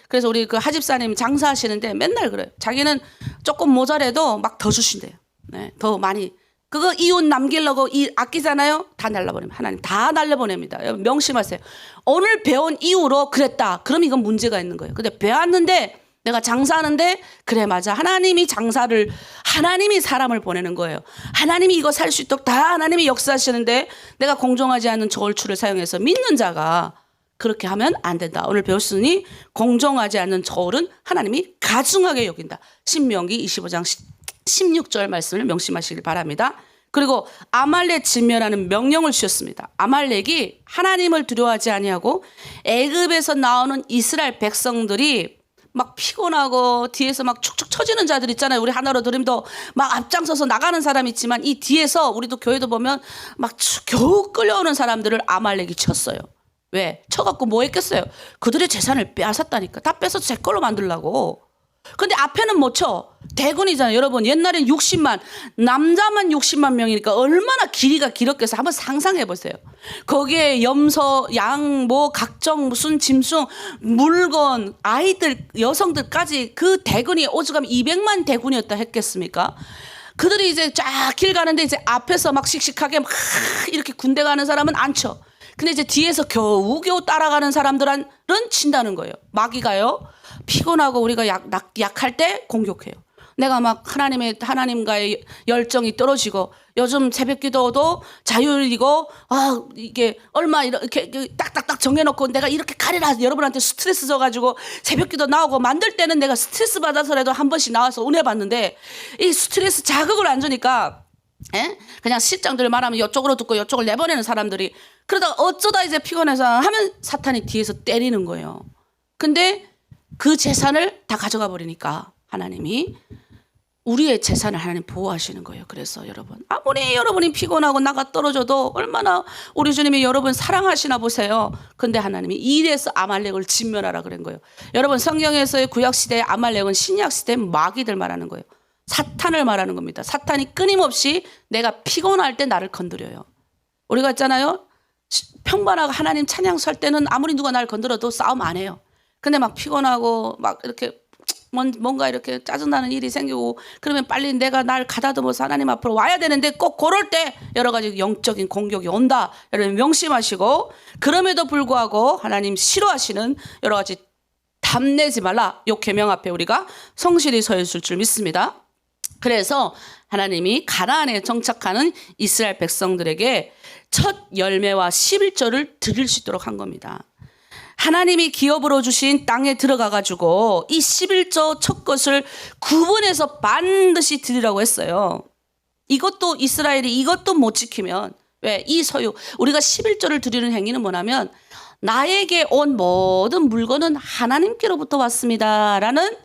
Speaker 1: 그래서 우리 그 하집사님 장사하시는데 맨날 그래요. 자기는 조금 모자라도 막 더 주신대요. 네, 더 많이. 그거 이윤 남기려고 아끼잖아요. 다 날려보냅니다. 하나님 다 날려보냅니다. 여러분 명심하세요. 오늘 배운 이후로 그랬다. 그럼 이건 문제가 있는 거예요. 근데 배웠는데 내가 장사하는데 그래 맞아. 하나님이 사람을 보내는 거예요. 하나님이 이거 살 수 있도록 다 하나님이 역사하시는데 내가 공정하지 않은 저울추를 사용해서 믿는 자가 그렇게 하면 안 된다. 오늘 배웠으니 공정하지 않는 저울은 하나님이 가증하게 여긴다. 신명기 25장 16절 말씀을 명심하시길 바랍니다. 그리고 아말렉 진멸하는 명령을 주셨습니다. 아말렉이 하나님을 두려워하지 아니하고 애굽에서 나오는 이스라엘 백성들이 막 피곤하고 뒤에서 막 축축 처지는 자들 있잖아요. 우리 하나로 드림도 막 앞장서서 나가는 사람 있지만 이 뒤에서 우리도 교회도 보면 막 겨우 끌려오는 사람들을 아말렉이 쳤어요. 왜? 쳐갖고 뭐 했겠어요? 그들의 재산을 빼앗았다니까. 다 뺏어서 제 걸로 만들라고. 근데 앞에는 못 쳐. 대군이잖아요. 여러분 옛날엔 60만 남자만 60만 명이니까 얼마나 길이가 길었겠어요. 한번 상상해 보세요. 거기에 염소, 양, 뭐 각종 무슨 짐승, 물건, 아이들, 여성들까지 그 대군이 오죽하면 200만 대군이었다 했겠습니까? 그들이 이제 쫙 길 가는데 이제 앞에서 막 씩씩하게 막 이렇게 군대 가는 사람은 안 쳐. 근데 이제 뒤에서 겨우겨우 따라가는 사람들은 친다는 거예요. 마귀가요. 피곤하고 우리가 약할 때 공격해요. 내가 막 하나님과의 열정이 떨어지고 요즘 새벽 기도도 자율이고 이게 얼마 이렇게 딱딱딱 정해놓고 내가 이렇게 가리라 여러분한테 스트레스 줘가지고 새벽 기도 나오고 만들 때는 내가 스트레스 받아서라도 한 번씩 나와서 은혜 받는데 이 스트레스 자극을 안 주니까 그냥 실장들 말하면 이쪽으로 듣고 이쪽을 내보내는 사람들이 그러다가 어쩌다 이제 피곤해서 하면 사탄이 뒤에서 때리는 거예요. 근데 그 재산을 다 가져가 버리니까 하나님이 우리의 재산을 하나님 보호하시는 거예요. 그래서 여러분 아무리 여러분이 피곤하고 나가 떨어져도 얼마나 우리 주님이 여러분 사랑하시나 보세요. 근데 하나님이 이래서 아말렉을 진멸하라 그런 거예요. 여러분 성경에서의 구약시대의 아말렉은 신약시대의 마귀들 말하는 거예요. 사탄을 말하는 겁니다. 사탄이 끊임없이 내가 피곤할 때 나를 건드려요. 우리가 있잖아요. 평범하고 하나님 찬양 설 때는 아무리 누가 나를 건드려도 싸움 안 해요. 근데 막 피곤하고 막 이렇게 뭔가 이렇게 짜증나는 일이 생기고 그러면 빨리 내가 날 가다듬어서 하나님 앞으로 와야 되는데 꼭 그럴 때 여러 가지 영적인 공격이 온다. 여러분 명심하시고 그럼에도 불구하고 하나님 싫어하시는 여러 가지 탐내지 말라. 요 계명 앞에 우리가 성실히 서 있을 줄 믿습니다. 그래서 하나님이 가나안에 정착하는 이스라엘 백성들에게 첫 열매와 11조를 드릴 수 있도록 한 겁니다. 하나님이 기업으로 주신 땅에 들어가 가지고 이 11조 첫 것을 구분해서 반드시 드리라고 했어요. 이것도 이스라엘이 이것도 못 지키면, 왜? 이 소유, 우리가 11조를 드리는 행위는 뭐냐면 나에게 온 모든 물건은 하나님께로부터 왔습니다라는,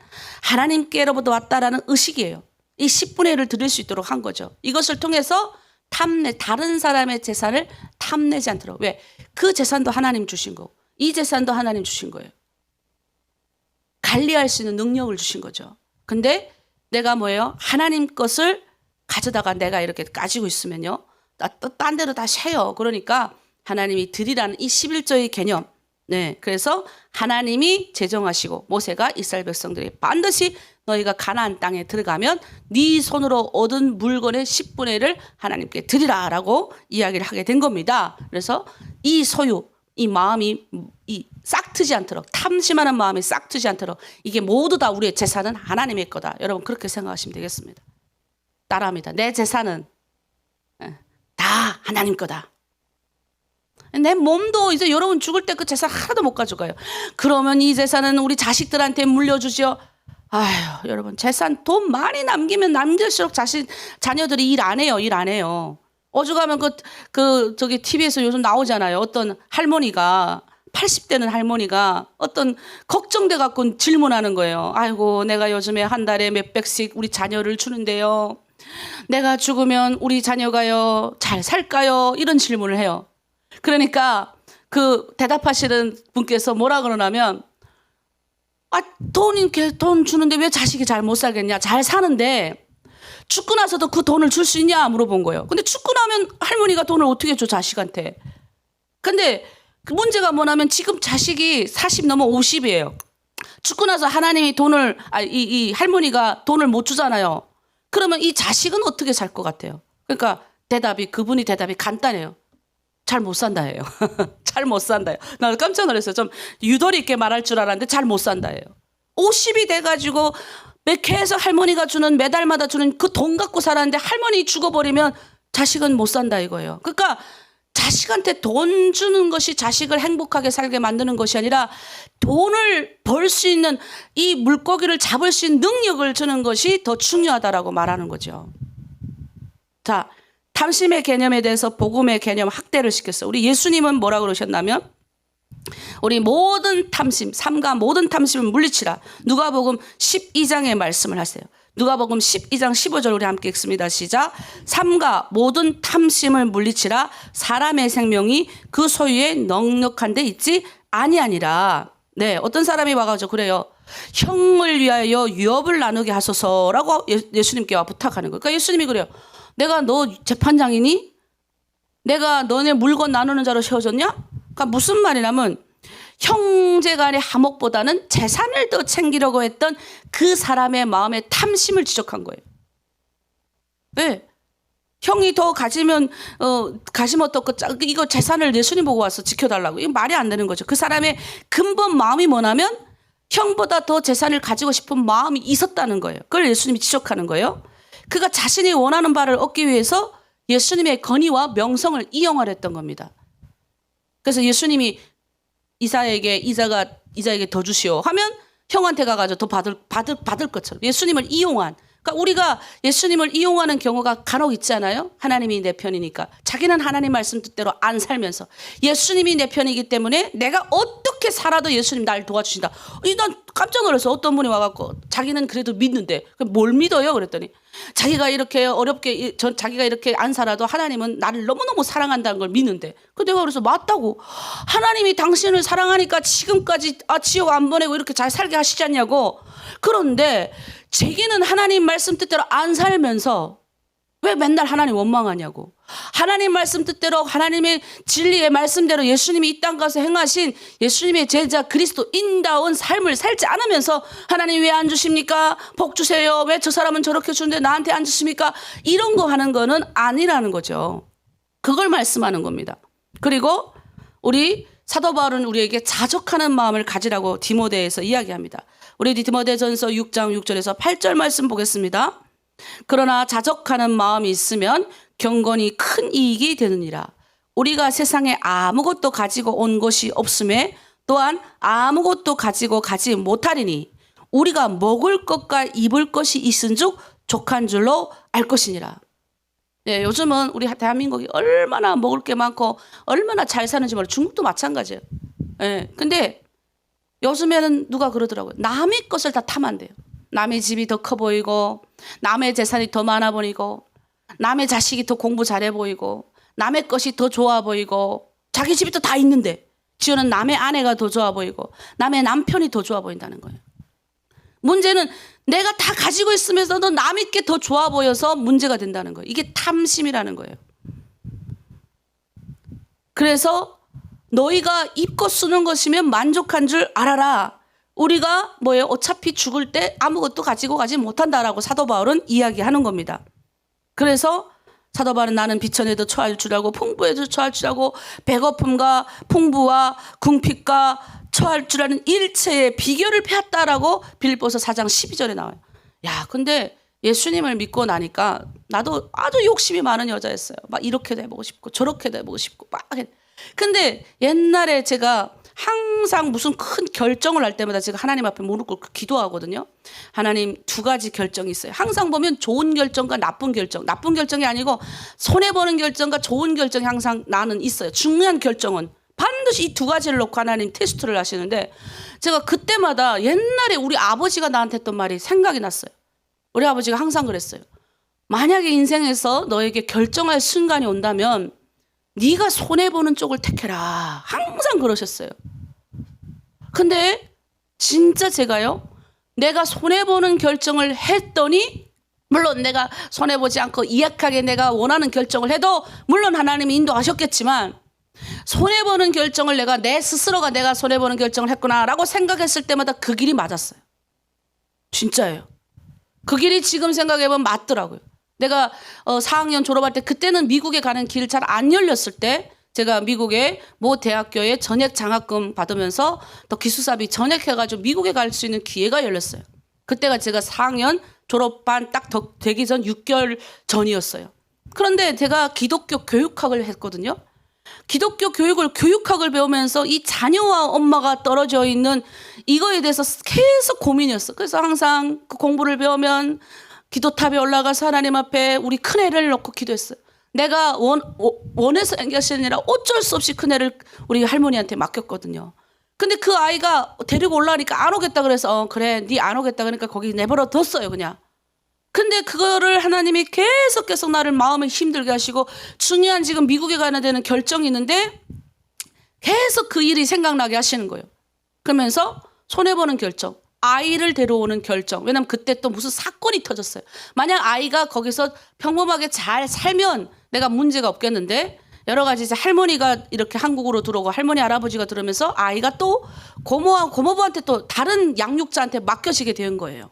Speaker 1: 하나님께로부터 왔다라는 의식이에요. 이 10분의 1을 드릴 수 있도록 한 거죠. 이것을 통해서 다른 사람의 재산을 탐내지 않도록. 왜? 그 재산도 하나님 주신 거고 이 재산도 하나님 주신 거예요. 관리할 수 있는 능력을 주신 거죠. 근데 내가 뭐예요? 하나님 것을 가져다가 내가 이렇게 가지고 있으면요, 딴 데로 다 새요. 그러니까 하나님이 드리라는 이 11조의 개념. 네, 그래서 하나님이 제정하시고 모세가 이스라엘 백성들이 반드시 너희가 가나안 땅에 들어가면 네 손으로 얻은 물건의 10분의 1을 하나님께 드리라라고 이야기를 하게 된 겁니다. 그래서 이 소유, 이 마음이 싹 트지 않도록, 탐심하는 마음이 싹 트지 않도록, 이게 모두 다 우리의 재산은 하나님의 거다. 여러분 그렇게 생각하시면 되겠습니다. 따라합니다. 내 재산은 다 하나님 거다. 내 몸도 이제 여러분 죽을 때 그 재산 하나도 못 가져가요. 그러면 이 재산은 우리 자식들한테 물려주죠. 아휴, 여러분 재산 돈 많이 남기면 남길수록 자녀들이 일 안 해요. 일 안 해요. 오죽하면 저기 TV에서 요즘 나오잖아요. 어떤 할머니가 80대는 할머니가 어떤 걱정돼 갖고 질문하는 거예요. 아이고, 내가 요즘에 한 달에 몇백씩 우리 자녀를 주는데요. 내가 죽으면 우리 자녀가요 잘 살까요? 이런 질문을 해요. 그러니까 그 대답하시는 분께서 뭐라 그러냐면, 돈 주는데 왜 자식이 잘 못 살겠냐? 잘 사는데 죽고 나서도 그 돈을 줄 수 있냐? 물어본 거예요. 근데 죽고 나면 할머니가 돈을 어떻게 줘, 자식한테? 근데 그 문제가 뭐냐면 지금 자식이 40 넘어 50이에요. 죽고 나서 하나님이 이 할머니가 돈을 못 주잖아요. 그러면 이 자식은 어떻게 살 것 같아요? 그러니까 그분이 대답이 간단해요. 잘 못 산다예요. 잘 못 산다요. 나 깜짝 놀랐어요. 좀 유도리 있게 말할 줄 알았는데 잘 못 산다예요. 50이 돼가지고 계속 할머니가 주는, 매달마다 주는 그 돈 갖고 살았는데 할머니 죽어버리면 자식은 못 산다 이거예요. 그러니까 자식한테 돈 주는 것이 자식을 행복하게 살게 만드는 것이 아니라 돈을 벌 수 있는, 이 물고기를 잡을 수 있는 능력을 주는 것이 더 중요하다라고 말하는 거죠. 자, 탐심의 개념에 대해서 복음의 개념 확대를 시켰어요. 우리 예수님은 뭐라 그러셨냐면, 우리 모든 탐심, 삼가 모든 탐심을 물리치라. 누가복음 12장의 말씀을 하세요. 누가복음 12장 15절 우리 함께 읽습니다. 시작. 삼가 모든 탐심을 물리치라. 사람의 생명이 그 소유에 넉넉한 데 있지 아니하니라. 네, 어떤 사람이 와가지고 그래요. 형을 위하여 유업을 나누게 하소서라고 예수님께 부탁하는 거예요. 그러니까 예수님이 그래요. 내가 너 재판장이니? 내가 너네 물건 나누는 자로 세워졌냐? 그러니까 무슨 말이냐면 형제간의 화목보다는 재산을 더 챙기려고 했던 그 사람의 마음의 탐심을 지적한 거예요. 네. 형이 더 가지면 어떻고, 이거 재산을 예수님 보고 와서 지켜달라고. 이거 말이 안 되는 거죠. 그 사람의 근본 마음이 뭐냐면 형보다 더 재산을 가지고 싶은 마음이 있었다는 거예요. 그걸 예수님이 지적하는 거예요. 그가 자신이 원하는 바를 얻기 위해서 예수님의 건의와 명성을 이용하랬던 겁니다. 그래서 예수님이 이자에게 더 주시오 하면 형한테 가가지고 더 받을 것처럼 예수님을 이용한. 그러니까 우리가 예수님을 이용하는 경우가 간혹 있잖아요. 하나님이 내 편이니까. 자기는 하나님 말씀 뜻대로 안 살면서 예수님이 내 편이기 때문에 내가 어떻게 살아도 예수님 날 도와주신다. 난 깜짝 놀라서 어떤 분이 와갖고 자기는 그래도 믿는데 뭘 믿어요? 그랬더니 자기가 이렇게 어렵게 자기가 이렇게 안 살아도 하나님은 나를 너무너무 사랑한다는 걸 믿는데. 내가 그래서 맞다고. 하나님이 당신을 사랑하니까 지금까지 지옥 안 보내고 이렇게 잘 살게 하시지 않냐고. 그런데 자기는 하나님 말씀 뜻대로 안 살면서 왜 맨날 하나님 원망하냐고. 하나님 말씀 뜻대로 하나님의 진리의 말씀대로 예수님이 이 땅 가서 행하신 예수님의 제자 그리스도인다운 삶을 살지 않으면서 하나님 왜 안 주십니까? 복 주세요. 왜 저 사람은 저렇게 주는데 나한테 안 주십니까? 이런 거 하는 거는 아니라는 거죠. 그걸 말씀하는 겁니다. 그리고 우리 사도 바울은 우리에게 자족하는 마음을 가지라고 디모데에서 이야기합니다. 우리 디모데전서 6장 6절에서 8절 말씀 보겠습니다. 그러나 자족하는 마음이 있으면 경건이 큰 이익이 되느니라. 우리가 세상에 아무것도 가지고 온 것이 없음에 또한 아무것도 가지고 가지 못하리니 우리가 먹을 것과 입을 것이 있은즉 족한 줄로 알 것이니라. 네, 요즘은 우리 대한민국이 얼마나 먹을 게 많고 얼마나 잘 사는지 몰라요. 중국도 마찬가지예요. 네, 근데 요즘에는 누가 그러더라고요. 남의 것을 다 탐한대요. 남의 집이 더 커 보이고 남의 재산이 더 많아 보이고 남의 자식이 더 공부 잘해 보이고 남의 것이 더 좋아 보이고 자기 집이 또 다 있는데 지어는 남의 아내가 더 좋아 보이고 남의 남편이 더 좋아 보인다는 거예요. 문제는 내가 다 가지고 있으면서도 남의 게 더 좋아 보여서 문제가 된다는 거예요. 이게 탐심이라는 거예요. 그래서 너희가 입고 쓰는 것이면 만족한 줄 알아라. 우리가 뭐예요? 어차피 죽을 때 아무것도 가지고 가지 못한다라고 사도 바울은 이야기하는 겁니다. 그래서 사도 바울은 나는 비천에도 처할 줄 알고 풍부에도 처할 줄 알고 배고픔과 풍부와 궁핍과 처할 줄 아는 일체의 비결을 배웠다라고 빌립보서 4장 12절에 나와요. 야, 근데 예수님을 믿고 나니까 나도 아주 욕심이 많은 여자였어요. 막 이렇게도 해보고 싶고 저렇게도 해보고 싶고 막. 근데 옛날에 제가 항상 무슨 큰 결정을 할 때마다 제가 하나님 앞에 무릎 꿇고 기도하거든요. 하나님, 두 가지 결정이 있어요. 항상 보면 좋은 결정과 나쁜 결정. 나쁜 결정이 아니고 손해보는 결정과 좋은 결정이 항상 나는 있어요. 중요한 결정은 반드시 이 두 가지를 놓고 하나님 테스트를 하시는데 제가 그때마다 옛날에 우리 아버지가 나한테 했던 말이 생각이 났어요. 우리 아버지가 항상 그랬어요. 만약에 인생에서 너에게 결정할 순간이 온다면 네가 손해보는 쪽을 택해라. 항상 그러셨어요. 근데 진짜 제가요, 내가 손해보는 결정을 했더니 물론 내가 손해보지 않고 이악하게 내가 원하는 결정을 해도 물론 하나님이 인도하셨겠지만 손해보는 결정을 내 스스로가 내가 손해보는 결정을 했구나라고 생각했을 때마다 그 길이 맞았어요. 진짜예요. 그 길이 지금 생각해보면 맞더라고요. 내가 4학년 졸업할 때 그때는 미국에 가는 길 잘 안 열렸을 때 제가 미국의 모 대학교에 전액 장학금 받으면서 또 기숙사비 전액해가지고 미국에 갈 수 있는 기회가 열렸어요. 그때가 제가 4학년 졸업반 딱 되기 전 6개월 전이었어요. 그런데 제가 기독교 교육학을 했거든요. 기독교 교육학을 배우면서 이 자녀와 엄마가 떨어져 있는 이거에 대해서 계속 고민이었어. 그래서 항상 그 공부를 배우면 기도탑에 올라가서 하나님 앞에 우리 큰애를 놓고 기도했어요. 내가 원해서 한 것이 아니라 어쩔 수 없이 큰애를 우리 할머니한테 맡겼거든요. 근데 그 아이가 데리고 올라오니까 안 오겠다 그래서 그래 네 안 오겠다 그러니까 거기 내버려 뒀어요 그냥. 근데 그거를 하나님이 계속 나를 마음을 힘들게 하시고 중요한 지금 미국에 가야 되는 결정이 있는데 계속 그 일이 생각나게 하시는 거예요. 그러면서 손해보는 결정, 아이를 데려오는 결정. 왜냐면 그때 또 무슨 사건이 터졌어요. 만약 아이가 거기서 평범하게 잘 살면 내가 문제가 없겠는데 여러 가지 이제 할머니가 이렇게 한국으로 들어오고 할머니 할아버지가 들어오면서 아이가 또 고모부한테 또 다른 양육자한테 맡겨지게 된 거예요.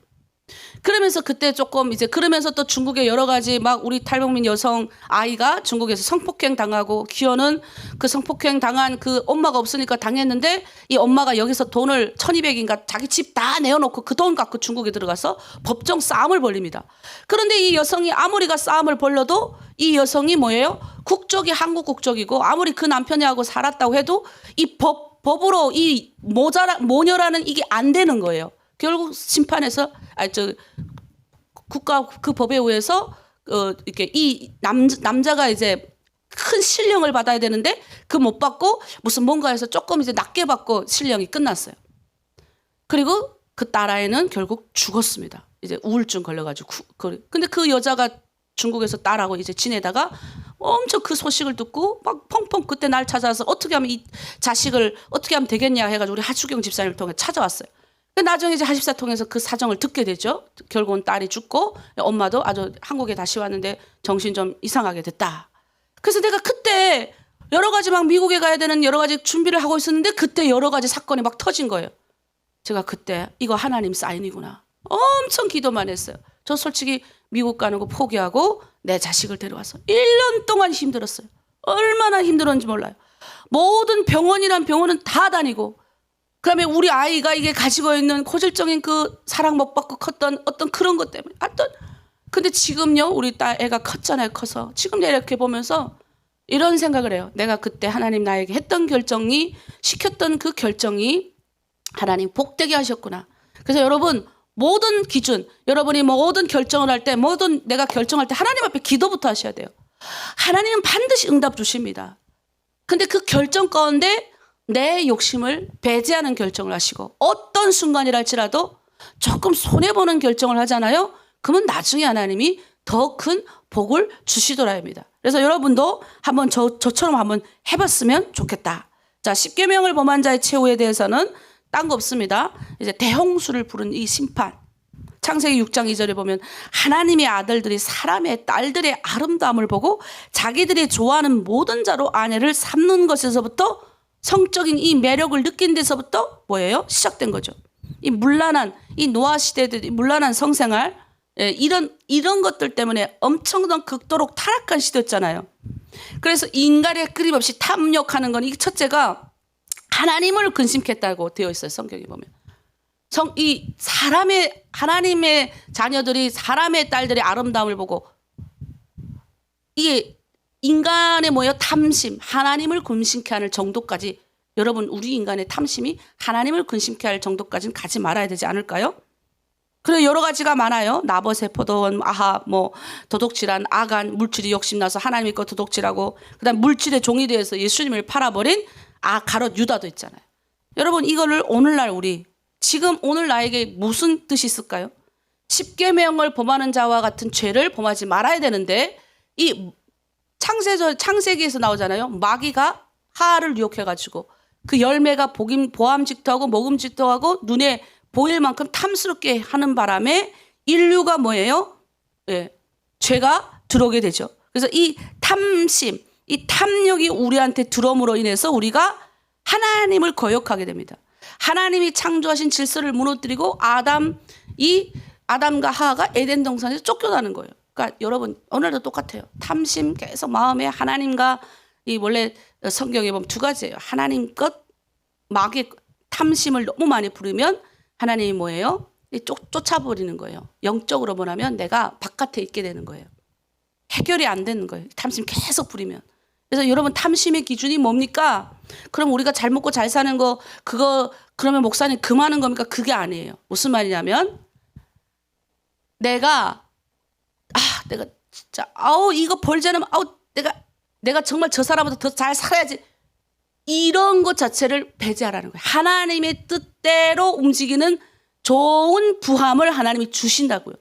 Speaker 1: 그러면서 그때 조금 이제 그러면서 또 중국의 여러 가지 막 우리 탈북민 여성 아이가 중국에서 성폭행 당하고 기어는 그 성폭행 당한 그 엄마가 없으니까 당했는데 이 엄마가 여기서 돈을 1200인가 자기 집 다 내어놓고 그 돈 갖고 중국에 들어가서 법정 싸움을 벌립니다. 그런데 이 여성이 아무리가 싸움을 벌려도 이 여성이 뭐예요? 국적이 한국 국적이고 아무리 그 남편이하고 살았다고 해도 이 법으로 이 모녀라는 이게 안 되는 거예요. 결국 심판에서 국가 그 법에 의해서 이렇게 이 남자가 이제 큰 실형을 받아야 되는데 그 못 받고 무슨 뭔가에서 조금 이제 낮게 받고 실형이 끝났어요. 그리고 그 딸아이는 결국 죽었습니다. 이제 우울증 걸려가지고. 근데 그 여자가 중국에서 딸하고 이제 지내다가 엄청 그 소식을 듣고 막 펑펑 그때 날 찾아서 어떻게 하면 이 자식을 어떻게 하면 되겠냐 해가지고 우리 하주경 집사님을 통해 찾아왔어요. 나중에 이제 하십사 통해서 그 사정을 듣게 되죠. 결국은 딸이 죽고 엄마도 아주 한국에 다시 왔는데 정신 좀 이상하게 됐다. 그래서 내가 그때 여러 가지 막 미국에 가야 되는 여러 가지 준비를 하고 있었는데 그때 여러 가지 사건이 막 터진 거예요. 제가 그때 이거 하나님 사인이구나. 엄청 기도만 했어요. 저 솔직히 미국 가는 거 포기하고 내 자식을 데려와서 1년 동안 힘들었어요. 얼마나 힘들었는지 몰라요. 모든 병원이란 병원은 다 다니고 그다음에 우리 아이가 이게 가지고 있는 고질적인 그 사랑 못 받고 컸던 어떤 그런 것 때문에 근데 지금요 우리 딸 애가 컸잖아요. 커서 지금 이렇게 보면서 이런 생각을 해요. 내가 그때 하나님 나에게 했던 결정이, 시켰던 그 결정이 하나님 복되게 하셨구나. 그래서 여러분 모든 기준, 여러분이 모든 결정을 할 때, 모든 내가 결정할 때 하나님 앞에 기도부터 하셔야 돼요. 하나님은 반드시 응답 주십니다. 근데 그 결정 가운데 내 욕심을 배제하는 결정을 하시고, 어떤 순간이라 할지라도 조금 손해보는 결정을 하잖아요. 그러면 나중에 하나님이 더 큰 복을 주시더라 합니다. 그래서 여러분도 한번 저처럼 한번 해봤으면 좋겠다. 자, 십계명을 범한 자의 최후에 대해서는 딴 거 없습니다. 이제 대홍수를 부른 이 심판. 창세기 6장 2절에 보면 하나님의 아들들이 사람의 딸들의 아름다움을 보고 자기들이 좋아하는 모든 자로 아내를 삼는 것에서부터, 성적인 이 매력을 느낀 데서부터 뭐예요? 시작된 거죠. 이 문란한, 이 노아 시대들, 문란한 성생활, 이런 것들 때문에 엄청난 극도로 타락한 시대였잖아요. 그래서 인간의 끊임없이 탐욕하는 건, 이 첫째가 하나님을 근심했다고 되어 있어요. 성경에 보면. 하나님의 자녀들이 사람의 딸들의 아름다움을 보고, 이게 인간의 뭐예요? 탐심, 하나님을 근심케 하는 정도까지, 여러분 우리 인간의 탐심이 하나님을 근심케 할 정도까지는 가지 말아야 되지 않을까요? 그리고 여러 가지가 많아요. 나봇의 포도원, 아합, 도둑질한 아간, 물질이 욕심나서 하나님의 거 도둑질하고, 그다음 물질의 종이 되어서 예수님을 팔아버린 가롯 유다도 있잖아요. 여러분 이거를 오늘날 지금 오늘 나에게 무슨 뜻이 있을까요? 십계명을 범하는 자와 같은 죄를 범하지 말아야 되는데, 이 창세기에서 나오잖아요. 마귀가 하하를 유혹해가지고 그 열매가 보암직도하고 먹음직도하고 눈에 보일 만큼 탐스럽게 하는 바람에 인류가 뭐예요? 죄가 들어오게 되죠. 그래서 이 탐심, 이 탐욕이 우리한테 들어옴으로 인해서 우리가 하나님을 거역하게 됩니다. 하나님이 창조하신 질서를 무너뜨리고 아담과 하하가 에덴 동산에서 쫓겨나는 거예요. 그러니까 여러분 오늘도 똑같아요. 탐심 계속 마음에 하나님과, 원래 성경에 보면 두 가지예요. 하나님 것, 마귀의 탐심을 너무 많이 부르면 하나님이 뭐예요? 쫓아버리는 거예요. 영적으로 보면 내가 바깥에 있게 되는 거예요. 해결이 안 되는 거예요. 탐심 계속 부리면. 그래서 여러분 탐심의 기준이 뭡니까? 그럼 우리가 잘 먹고 잘 사는 거, 그러면 목사님 금하는 겁니까? 그게 아니에요. 무슨 말이냐면 내가 진짜 이거 벌자면 내가 정말 저 사람보다 더 잘 살아야지, 이런 것 자체를 배제하라는 거예요. 하나님의 뜻대로 움직이는 좋은 부함을 하나님이 주신다고요.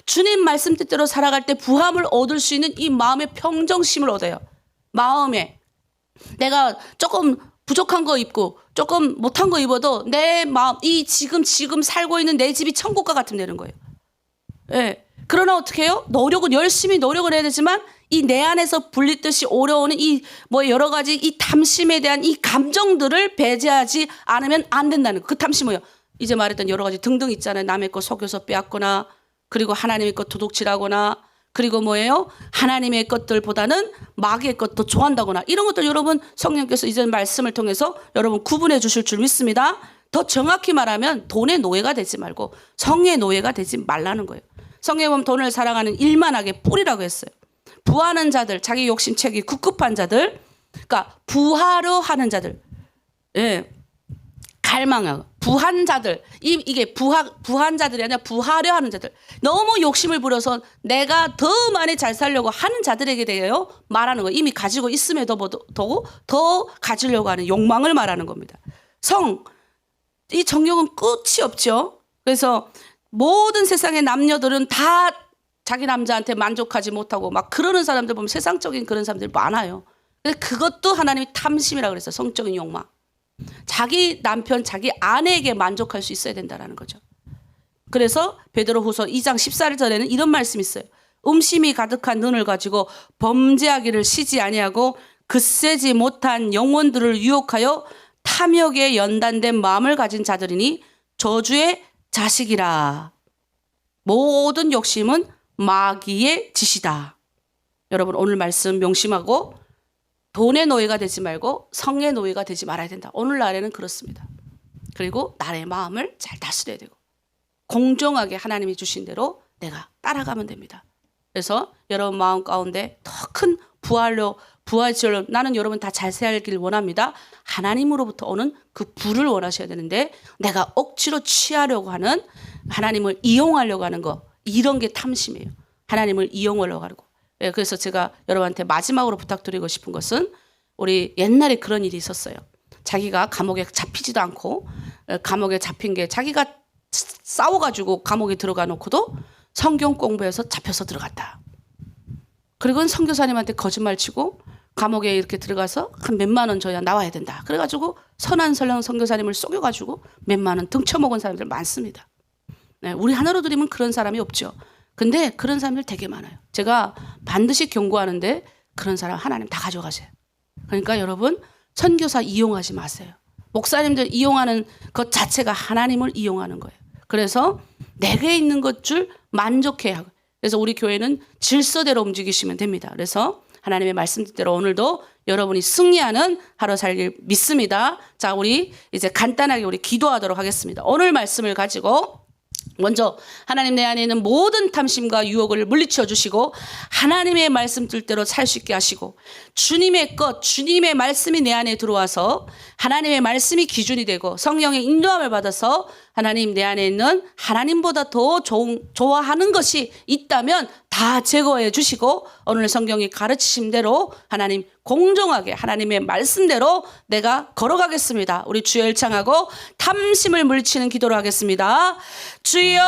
Speaker 1: 주님 말씀 뜻대로 살아갈 때 부함을 얻을 수 있는 이 마음의 평정심을 얻어요. 마음에 내가 조금 부족한 거 입고 조금 못한 거 입어도 내 마음, 지금 살고 있는 내 집이 천국과 같으면 되는 거예요. 그러나 어떻게 해요? 열심히 노력을 해야 되지만 이 내 안에서 불리듯이 오려오는 여러 가지 이 탐심에 대한 이 감정들을 배제하지 않으면 안 된다는 거. 그 탐심이요. 이제 말했던 여러 가지 등등 있잖아요. 남의 거 속여서 빼앗거나, 그리고 하나님의 것 도둑질하거나, 그리고 하나님의 것들보다는 마귀의 것도 좋아한다거나, 이런 것들 여러분 성령께서 이제 말씀을 통해서 여러분 구분해 주실 줄 믿습니다. 더 정확히 말하면 돈의 노예가 되지 말고 성의 노예가 되지 말라는 거예요. 성경에 보면 돈을 사랑하는 일만하게 뿌리라고 했어요. 부하는 자들, 자기 욕심책이 급급한 자들, 그러니까 부하려 하는 자들, 갈망하고 부한 자들, 이게 부한 자들이 아니라 부하려 하는 자들, 너무 욕심을 부려서 내가 더 많이 잘 살려고 하는 자들에게 대하여 말하는 거예요. 이미 가지고 있음에도 더 가지려고 하는 욕망을 말하는 겁니다. 이 정욕은 끝이 없죠. 그래서 모든 세상의 남녀들은 다 자기 남자한테 만족하지 못하고 막 그러는 사람들 보면 세상적인 그런 사람들이 많아요. 근데 그것도 하나님이 탐심이라고 그랬어요. 성적인 욕망. 자기 남편, 자기 아내에게 만족할 수 있어야 된다는 거죠. 그래서 베드로후서 2장 14절에는 이런 말씀이 있어요. 음심이 가득한 눈을 가지고 범죄하기를 쉬지 아니하고 굳세지 못한 영혼들을 유혹하여 탐욕에 연단된 마음을 가진 자들이니 저주의 자식이라. 모든 욕심은 마귀의 짓이다. 여러분 오늘 말씀 명심하고 돈의 노예가 되지 말고 성의 노예가 되지 말아야 된다. 오늘날에는 그렇습니다. 그리고 나의 마음을 잘 다스려야 되고 공정하게 하나님이 주신 대로 내가 따라가면 됩니다. 그래서 여러분 마음 가운데 더 큰 부활절 나는 여러분 다 잘 살길 원합니다. 하나님으로부터 오는 그 부를 원하셔야 되는데 내가 억지로 취하려고 하는 하나님을 이용하려고 하는 거 이런 게 탐심이에요. 하나님을 이용하려고 하고. 예, 그래서 제가 여러분한테 마지막으로 부탁드리고 싶은 것은 우리 옛날에 그런 일이 있었어요. 자기가 감옥에 잡히지도 않고 감옥에 잡힌 게 자기가 싸워가지고 감옥에 들어가 놓고도 성경 공부해서 잡혀서 들어갔다. 그리고 선교사님한테 거짓말치고 감옥에 이렇게 들어가서 한 몇만 원 줘야 나와야 된다. 그래가지고 선한 설령 선교사님을 속여가지고 몇만 원 등쳐먹은 사람들 많습니다. 네, 우리 하나로 드리면 그런 사람이 없죠. 근데 그런 사람들 되게 많아요. 제가 반드시 경고하는데 그런 사람 하나님 다 가져가세요. 그러니까 여러분 선교사 이용하지 마세요. 목사님들 이용하는 것 자체가 하나님을 이용하는 거예요. 그래서 내게 있는 것 줄 만족해야 하고. 그래서 우리 교회는 질서대로 움직이시면 됩니다. 그래서 하나님의 말씀대로 오늘도 여러분이 승리하는 하루 살길 믿습니다. 자, 우리 이제 간단하게 우리 기도하도록 하겠습니다. 오늘 말씀을 가지고 먼저 하나님 내 안에 있는 모든 탐심과 유혹을 물리쳐 주시고 하나님의 말씀 뜻대로 살 수 있게 하시고 주님의 것, 주님의 말씀이 내 안에 들어와서 하나님의 말씀이 기준이 되고 성령의 인도함을 받아서 하나님 내 안에 있는 하나님보다 더 좋아하는 것이 있다면 다 제거해 주시고 오늘 성경이 가르치신 대로 하나님 공정하게 하나님의 말씀대로 내가 걸어가겠습니다. 우리 주여 일창하고 탐심을 물리치는 기도를 하겠습니다. 주여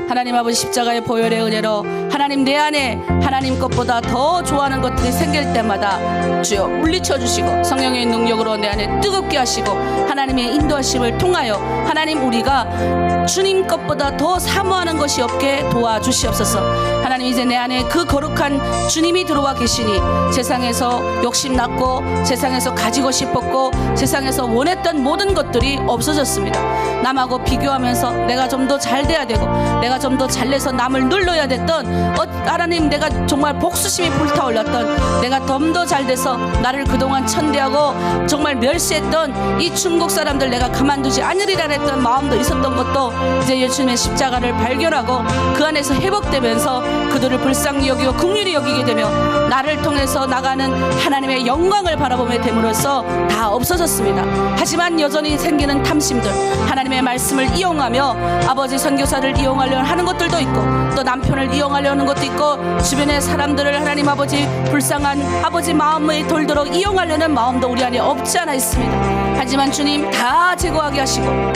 Speaker 1: 하나님 아버지 십자가의 보혈의 은혜로 하나님 내 안에 하나님 것보다 더 좋아하는 것들이 생길 때마다 주여 물리쳐 주시고 성령의 능력으로 내 안에 뜨겁게 하시고 하나님의 인도하심을 통하여 하나님 우리가 주님 것보다 더 사모하는 것이 없게 도와주시옵소서. 하나님 이제 내 안에 그 거룩한 주님이 들어와 계시니 세상에서 욕심났고 세상에서 가지고 싶었고 세상에서 원했던 모든 것들이 없어졌습니다. 남하고 비교하면서 내가 좀 더 잘 돼야 되고 내가 좀 더 잘내서 남을 눌러야 됐던 하나님 내가 정말 복수심이 불타올랐던 내가 좀 더 잘 돼서 나를 그동안 천대하고 정말 멸시했던 이 중국 사람들 내가 가만두지 않으리라 했던 마음도 있었던 것도 이제 예수님의 십자가를 발견하고 그 안에서 회복되면서 그들을 불쌍히 여기고 긍휼히 여기게 되며 나를 통해서 나가는 하나님의 영광을 바라보게 됨으로써 다 없어졌습니다. 하지만 여전히 생기는 탐심들 하나님의 말씀을 이용하며 아버지 선교사를 이용하려 하는 것들도 있고 또 남편을 이용하려 하는 것도 있고 주변의 사람들을 하나님 아버지 불쌍한 아버지 마음에 돌도록 이용하려는 마음도 우리 안에 없지 않아 있습니다. 하지만 주님 다 제거하게 하시고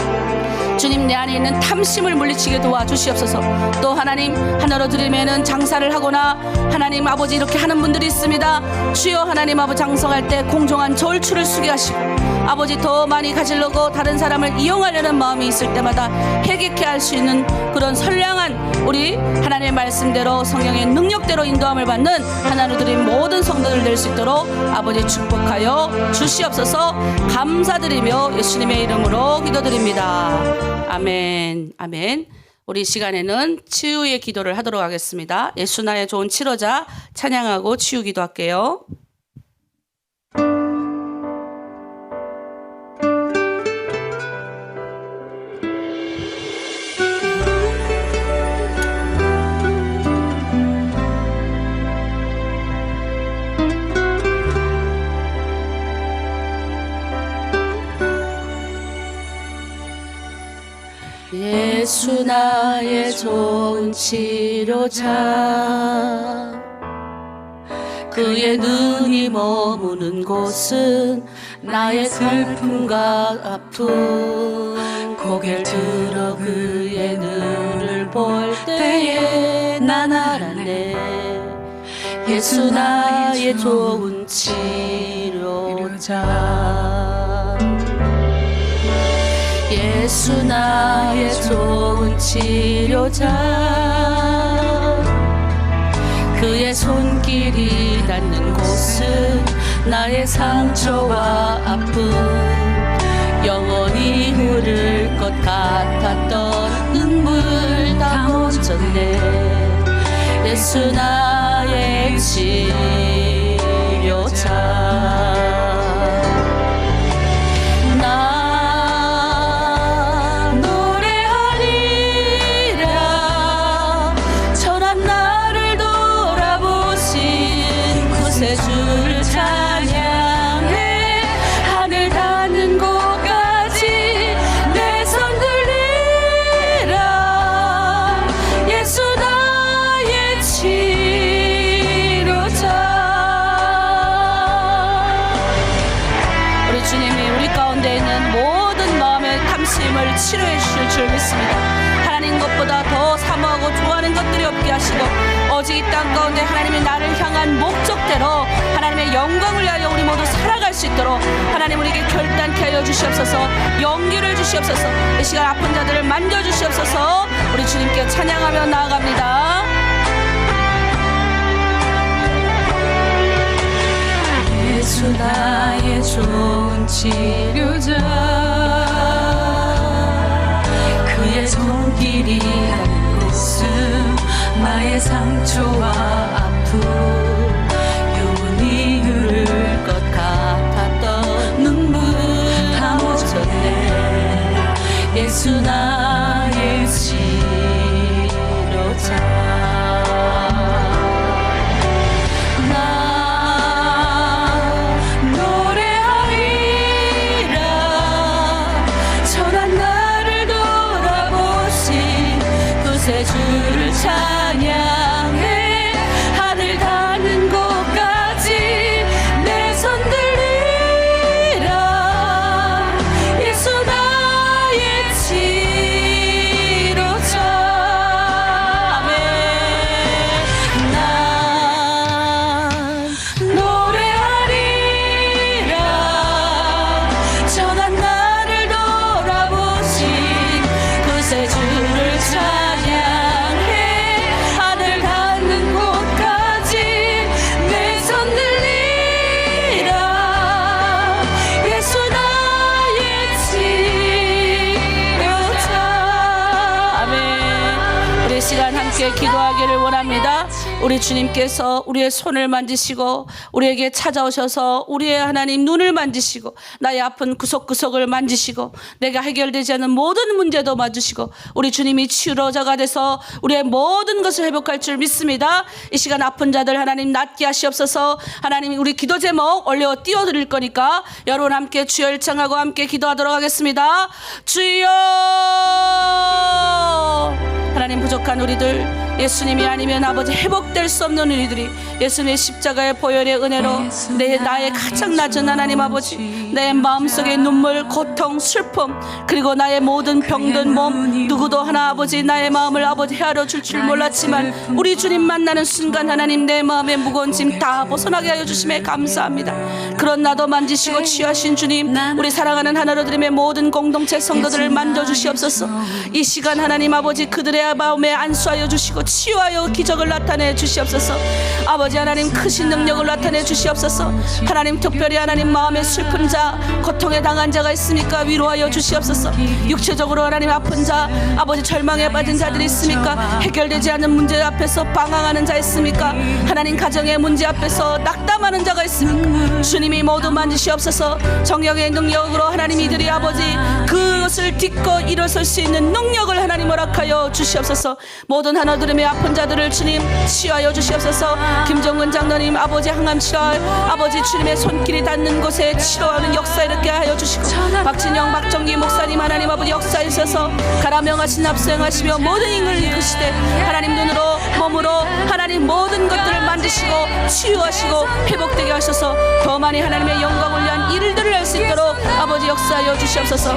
Speaker 1: 주님 내 안에 있는 탐심을 물리치게 도와주시옵소서. 또 하나님 하나로 드리면은 장사를 하거나 하나님 아버지 이렇게 하는 분들이 있습니다. 주여 하나님 아버지 장성할 때 공정한 저울추를 쓰게 하시고 아버지 더 많이 가지려고 다른 사람을 이용하려는 마음이 있을 때마다 해결케 할 수 있는 그런 선량한 우리 하나님의 말씀대로 성령의 능력대로 인도함을 받는 하나로 드린 모든 성도들 될 수 있도록 아버지 축복하여 주시옵소서. 감사드리며 예수님의 이름으로 기도드립니다. 아멘. 아멘. 우리 시간에는 치유의 기도를 하도록 하겠습니다. 예수 나의 좋은 치료자 찬양하고 치유 기도할게요. 예수 나의 좋은 치료자 그의 눈이 머무는 곳은 나의 슬픔과 아픔 고개를 들어 그의 눈을 볼 때에 난 알았네. 예수 나의 좋은 치료자 예수 나의 좋은 치료자 그의 손길이 닿는 곳은 나의 상처와 아픔 영원히 흐를 것 같았던 눈물 다 멈췄네. 예수 나의 치료자 주님이 우리 가운데 있는 모든 마음의 탐심을 치료해 주실 줄 믿습니다. 하나님 것보다 더 사모하고 좋아하는 것들이 없게 하시고 오직 이 땅 가운데 하나님이 나를 향한 목적대로 하나님의 영광을 위하여 우리 모두 살아갈 수 있도록 하나님 우리에게 결단케 하여 주시옵소서. 용기를 주시옵소서. 이 시간 아픈 자들을 만져주시옵소서. 우리 주님께 찬양하며 나아갑니다.
Speaker 2: 예수 나의 좋은 치료자, 그의 손길이 닿는 곳은 나의 상처와 아픔 영원히 흐를 것 같았던 눈물 다 묻었네. 예수 나의 치료자. 주를 찬양해 하늘 닿는 곳까지 내 손 들리라. 예수 나의 치료자. 아멘. 난 노래하리라. 전한 나를 돌아보신 구세주를 찬양.
Speaker 1: 시간 함께 기도하기를 원합니다. 우리 주님께서 우리의 손을 만지시고 우리에게 찾아오셔서 우리의 하나님 눈을 만지시고 나의 아픈 구석구석을 만지시고 내가 해결되지 않은 모든 문제도 맞으시고 우리 주님이 치료자가 돼서 우리의 모든 것을 회복할 줄 믿습니다. 이 시간 아픈 자들 하나님 낫게 하시옵소서. 하나님 우리 기도 제목 올려 띄워드릴 거니까 여러분 함께 주여 일창하고 함께 기도하도록 하겠습니다. 주여. 하나님 부족한 우리들 예수님이 아니면 아버지 회복될 수 없는 우리들이 예수님의 십자가의 보혈의 은혜로 나의 가장 낮은 하나님 아버지 내 마음속의 눈물 고통 슬픔 그리고 나의 모든 병든 몸 누구도 하나 아버지 나의 마음을 아버지 헤아려 줄 몰랐지만 우리 주님 만나는 순간 하나님 내 마음의 무거운 짐 다 벗어나게 하여 주심에 감사합니다. 그런 나도 만지시고 치유하신 주님 우리 사랑하는 하나로 드림의 모든 공동체 성도들을 만져주시옵소서. 이 시간 하나님 아버지 그들의 마음에 안수하여 주시고 치유하여 기적을 나타내 주시옵소서. 아버지 하나님 크신 능력을 나타내 주시옵소서. 하나님 특별히 하나님 마음의 슬픈 자 고통에 당한 자가 있습니까? 위로하여 주시옵소서. 육체적으로 하나님 아픈 자 아버지 절망에 빠진 자들이 있습니까? 해결되지 않는 문제 앞에서 방황하는 자 있습니까? 하나님 가정의 문제 앞에서 낙담하는 자가 있습니까? 주님이 모두 만지시옵소서. 정령의 능력으로 하나님 이들이 아버지 그것을 딛고 일어설 수 있는 능력을 하나님 허락하여 주시옵소서. 모든 하나들의 아픈 자들을 주님 치유하여 주시옵소서. 김정은 장로님 아버지 항암 치료 아버지 주님의 손길이 닿는 곳에 치료하는 역사 이렇게 하여 주시고 박진영 박정기 목사님 하나님 아버지 역사하셔서 가라 명하신 압수행하시며 모든 인을 이끄시되 하나님 눈으로 몸으로 하나님 모든 것들을 만지시고 치유하시고 회복되게 하셔서 더 많이 하나님의 영광을 위한 일들을 할 수 있도록 아버지 역사하여 주시옵소서.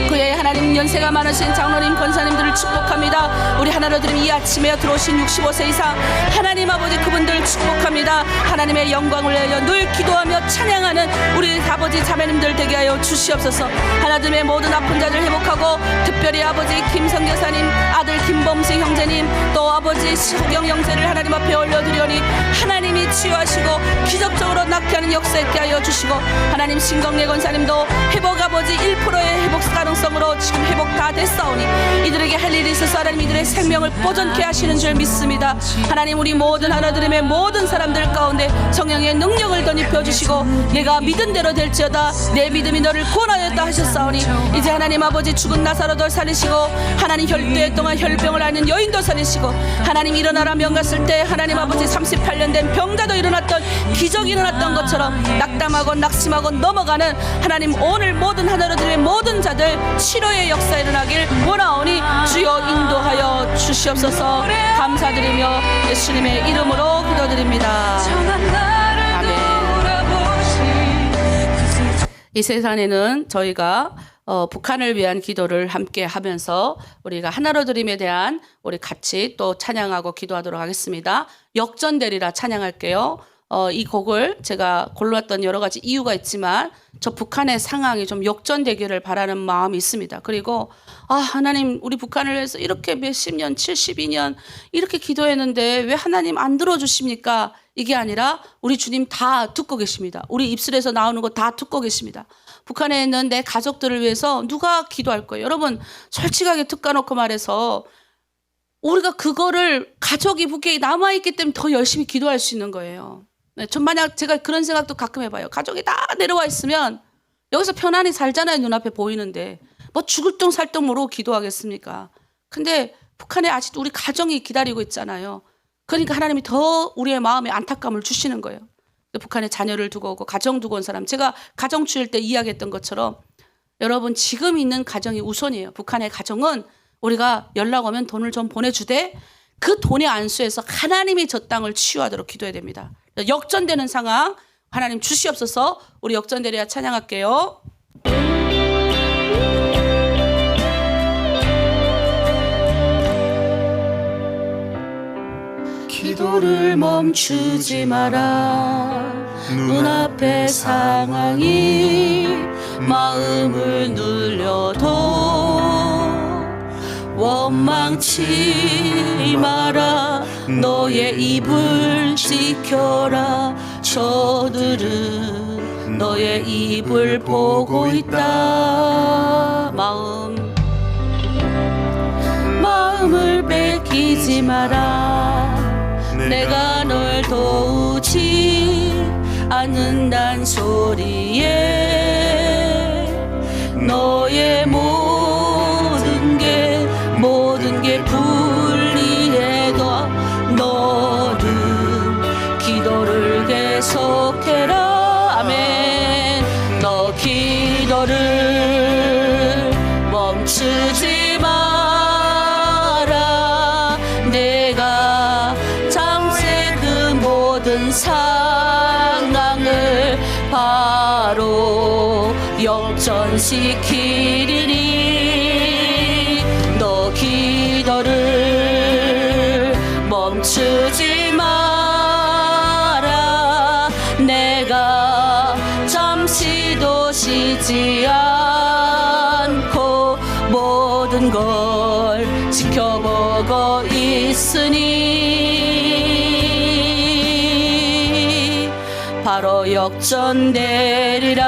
Speaker 1: 그의 하나님 연세가 많으신 장로님 권사님들을 축복합니다. 우리 하나로 드림 이 아침에 들어오신 65세 이상 하나님 아버지 그분들 축복합니다. 하나님의 영광을 위하여 늘 기도하며 찬양하는 우리 아버지 자매님들 되게 하여 주시옵소서. 하나님의 모든 아픈 자들 회복하고 특별히 아버지 김성교사님 아들 김범수 형제님 또 아버지 수경 형제를 하나님 앞에 올려드리오니 하나님이 치유하시고 기적적으로 낫게 하는 역사 있게 하여 주시고 하나님 신경래 권사님도 회복 아버지 1%의 회복 가능성으로 지금 회복 다 됐사오니 이들에게 할 일이 있어서 하나님 이들의 생명을 보존케 하시는 줄 믿습니다. 하나님 우리 모든 하나들의 모든 사람들 가운데 성령의 능력을 덧입혀 주시고 내가 믿은 대로 될지어다 내 믿음이 너를 구원하였다 하셨사오니 이제 하나님 아버지 죽은 나사로도 살리시고 하나님 혈대 동안 혈병을 앓는 여인도 살리시고 하나님 일어나라 명갔을 때 하나님 아버지 38년 된 병자도 일어났던 기적이 일어났던 것처럼 낙담하고 낙심하고 넘어가는 하나님 오늘 모든 하나로들의 모든 자들 치료의 역사 일어나길 원하오니 주여 인도하여 주시옵소서. 감사드리며 예수님의 이름으로 기도드립니다. 아멘. 이 세상에는 저희가 북한을 위한 기도를 함께 하면서 우리가 하나로 드림에 대한 우리 같이 또 찬양하고 기도하도록 하겠습니다. 역전되리라 찬양할게요. 이 곡을 제가 골랐던 여러 가지 이유가 있지만 저 북한의 상황이 좀 역전되기를 바라는 마음이 있습니다. 그리고 하나님 우리 북한을 위해서 이렇게 몇십 년 72년 이렇게 기도했는데 왜 하나님 안 들어주십니까? 이게 아니라 우리 주님 다 듣고 계십니다. 우리 입술에서 나오는 거 다 듣고 계십니다. 북한에 있는 내 가족들을 위해서 누가 기도할 거예요? 여러분 솔직하게 툭 까놓고 말해서 우리가 그거를 가족이 북에 남아있기 때문에 더 열심히 기도할 수 있는 거예요. 네, 전 만약 제가 그런 생각도 가끔 해봐요. 가족이 다 내려와 있으면 여기서 편안히 살잖아요. 눈앞에 보이는데 뭐 죽을 똥 살 똥 모르고 기도하겠습니까? 근데 북한에 아직도 우리 가정이 기다리고 있잖아요. 그러니까 하나님이 더 우리의 마음에 안타까움을 주시는 거예요. 북한에 자녀를 두고 오고 가정 두고 온 사람, 제가 가정 추일 때 이야기했던 것처럼 여러분 지금 있는 가정이 우선이에요. 북한의 가정은 우리가 연락 오면 돈을 좀 보내주되 그 돈의 안수에서 하나님이 저 땅을 치유하도록 기도해야 됩니다. 역전되는 상황 하나님 주시옵소서. 우리 역전되리라 찬양할게요. 기도를 멈추지 마라. 눈앞의 상황이 마음을 눌려도 원망치 마라. 너의 입을 지켜라. 저들은 너의 입을 보고 있다. 마음을 뺏기지 마라. 내가 널 도우지 않는단 소리에 너의 모든 게 불리해도 너는 기도를 계속해라. 아멘. 너 기도를 멈추지 마라. 내가 잠시 그 모든 상황을 바로 역전시키리니 너 기도를 멈추지 마라. 내가 잠시도 쉬지 않고 모든 걸 지켜보고 있으니 바로 역전되리라.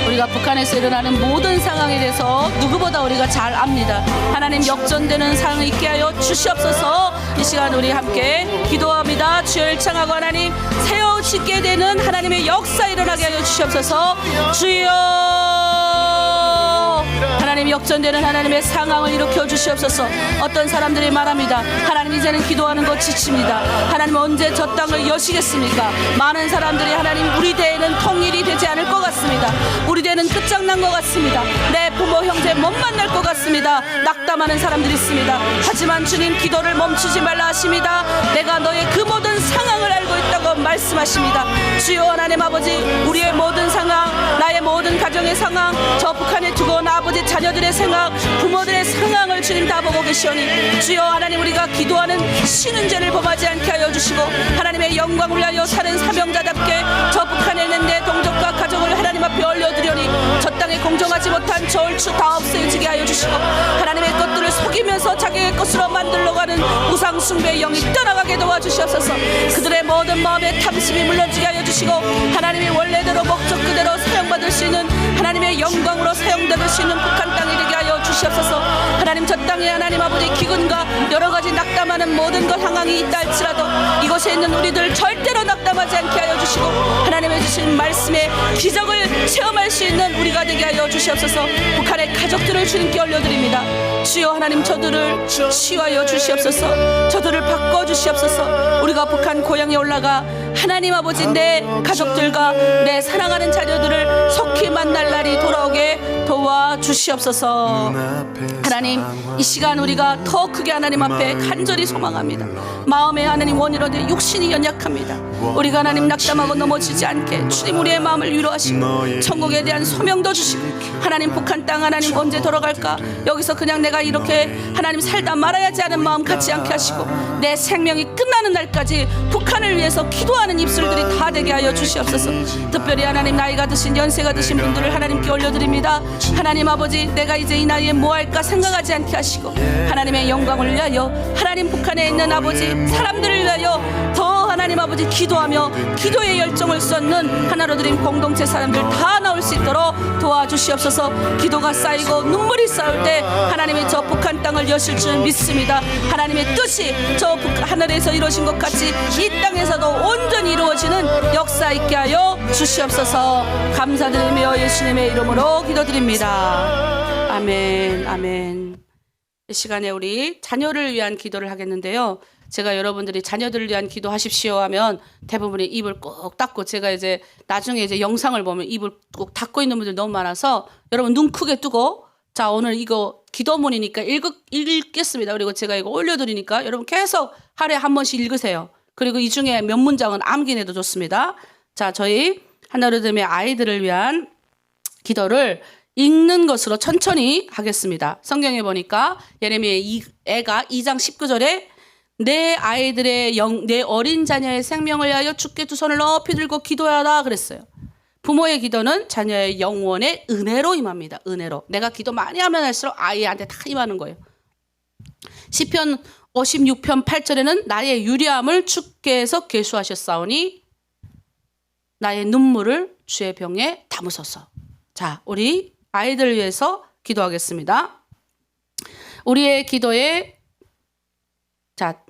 Speaker 1: 우리가 북한에서 일어나는 모든 상황에 대해서 누구보다 우리가 잘 압니다. 하나님 역전되는 상황을 있게 하여 주시옵소서. 이 시간 우리 함께 기도합니다. 주여 일창하고 하나님 세워지게 되는 하나님의 역사 일어나게 하여 주시옵소서. 주여 하나님 역전되는 하나님의 상황을 일으켜 주시옵소서. 어떤 사람들이 말합니다. 하나님 이제는 기도하는 것 지칩니다. 하나님 언제 저 땅을 여시겠습니까? 많은 사람들이 하나님 우리 대에는 통일이 되지 않을 것 같습니다. 우리 대에는 끝장난 것 같습니다. 내 부모 형제 못 만날 것 같습니다. 낙담하는 사람들이 있습니다. 하지만 주님 기도를 멈추지 말라 하십니다. 내가 너의 그 모든 상황을 알고 있다고 말씀하십니다. 주여 하나님 아버지 우리의 모든 상황, 나의 모든 가정의 상황, 저 북한에 두고 온 아버지 자녀들의 생각, 부모들의 상황을 주님 다 보고 계시오니 주여 하나님 우리가 기도하는 쉬는 죄를 범하지 않게 하여 주시고 하나님의 영광을 위하여 사는 사명자답게 저 북한에 있는 내 동족과 가족을 하나님 앞에 올려드려니 저 땅에 공정하지 못한 저울추 다 없어지게 하여 주시고 하나님의 것들을 속이면서 자기의 것으로 만들러가는 우상숭배의 영이 떠나가게 도와주시옵소서. 그들의 모든 마음의 탐심이 물러지게 하여 주시고 하나님이 원래대로 목적 그대로 사용받을 수 있는 하나님의 영광으로 사용될 수 있는 북한 땅이 되게 하여 주시옵소서. 하나님 저 땅에 하나님 아버지 기근과 여러 가지 낙담하는 모든 것 상황이 있다 할지라도 이곳에 있는 우리들 절대로 낙담하지 않게 하여 주시고 하나님의 주신 말씀에 기적을 체험할 수 있는 우리가 되게 하여 주시옵소서. 북한의 가족들을 주님께 올려드립니다. 주여 하나님 저들을 치유하여 주시옵소서. 저들을 바꿔 주시옵소서. 우리가 북한 고향에 올라가 하나님 아버지 내 가족들과 내 사랑하는 자녀들을 속히 만날 날이 돌아오게 도와주시옵소서. 하나님 이 시간 우리가 더 크게 하나님 앞에 간절히 소망합니다. 마음에 하나님 원이로되 육신이 연약합니다. 우리가 하나님 낙담하고 넘어지지 않게 주님 우리의 마음을 위로하시고 천국에 대한 소명도 주시고 하나님 북한 땅 하나님 언제 돌아갈까 여기서 그냥 내가 이렇게 하나님 살다 말아야지 하는 마음 갖지 않게 하시고 내 생명이 끝나는 날까지 북한을 위해서 기도하는 입술들이 다 되게 하여 주시옵소서. 특별히 하나님 나이가 드신 연세가 드신 분들을 하나님께 올려드립니다. 하나님 아버지 내가 이제 이 나이에 뭐 할까 생각하지 않게 하시고 하나님의 영광을 위하여 하나님 북한에 있는 아버지 사람들을 위하여 더 하나님 아버지 기도하며 기도의 열정을 쏟는 하나로 드린 공동체 사람들 다 나올 수 있도록 도와주시옵소서. 기도가 쌓이고 눈물이 쌓일 때 하나님이 저 북한 땅을 여실 줄 믿습니다. 하나님의 뜻이 저 하늘에서 이루어진 것 같이 이 땅에서도 온전히 이루어지는 역사 있게 하여 주시옵소서. 감사드리며 예수님의 이름으로 기도드립니다. 아멘. 아멘. 이 시간에 우리 자녀를 위한 기도를 하겠는데요. 제가 여러분들이 자녀들을 위한 기도하십시오 하면 대부분이 입을 꼭 닫고 제가 이제 나중에 이제 영상을 보면 입을 꼭 닫고 있는 분들 너무 많아서 여러분 눈 크게 뜨고 자 오늘 이거 기도문이니까 읽겠습니다. 그리고 제가 이거 올려드리니까 여러분 계속 하루에 한 번씩 읽으세요. 그리고 이 중에 몇 문장은 암기내도 좋습니다. 자 저희 하나로듬의 아이들을 위한 기도를 읽는 것으로 천천히 하겠습니다. 성경에 보니까 예레미야 애가 2장 19절에 내 아이들의 내 어린 자녀의 생명을 위하여 주께 두 손을 높이 들고 기도하라 그랬어요. 부모의 기도는 자녀의 영원의 은혜로 임합니다. 은혜로. 내가 기도 많이 하면 할수록 아이한테 다 임하는 거예요. 시편 56편 8절에는 나의 유리함을 주께서 계수하셨사오니 나의 눈물을 주의 병에 담으소서. 자, 우리 아이들 위해서 기도하겠습니다. 우리의 기도에 자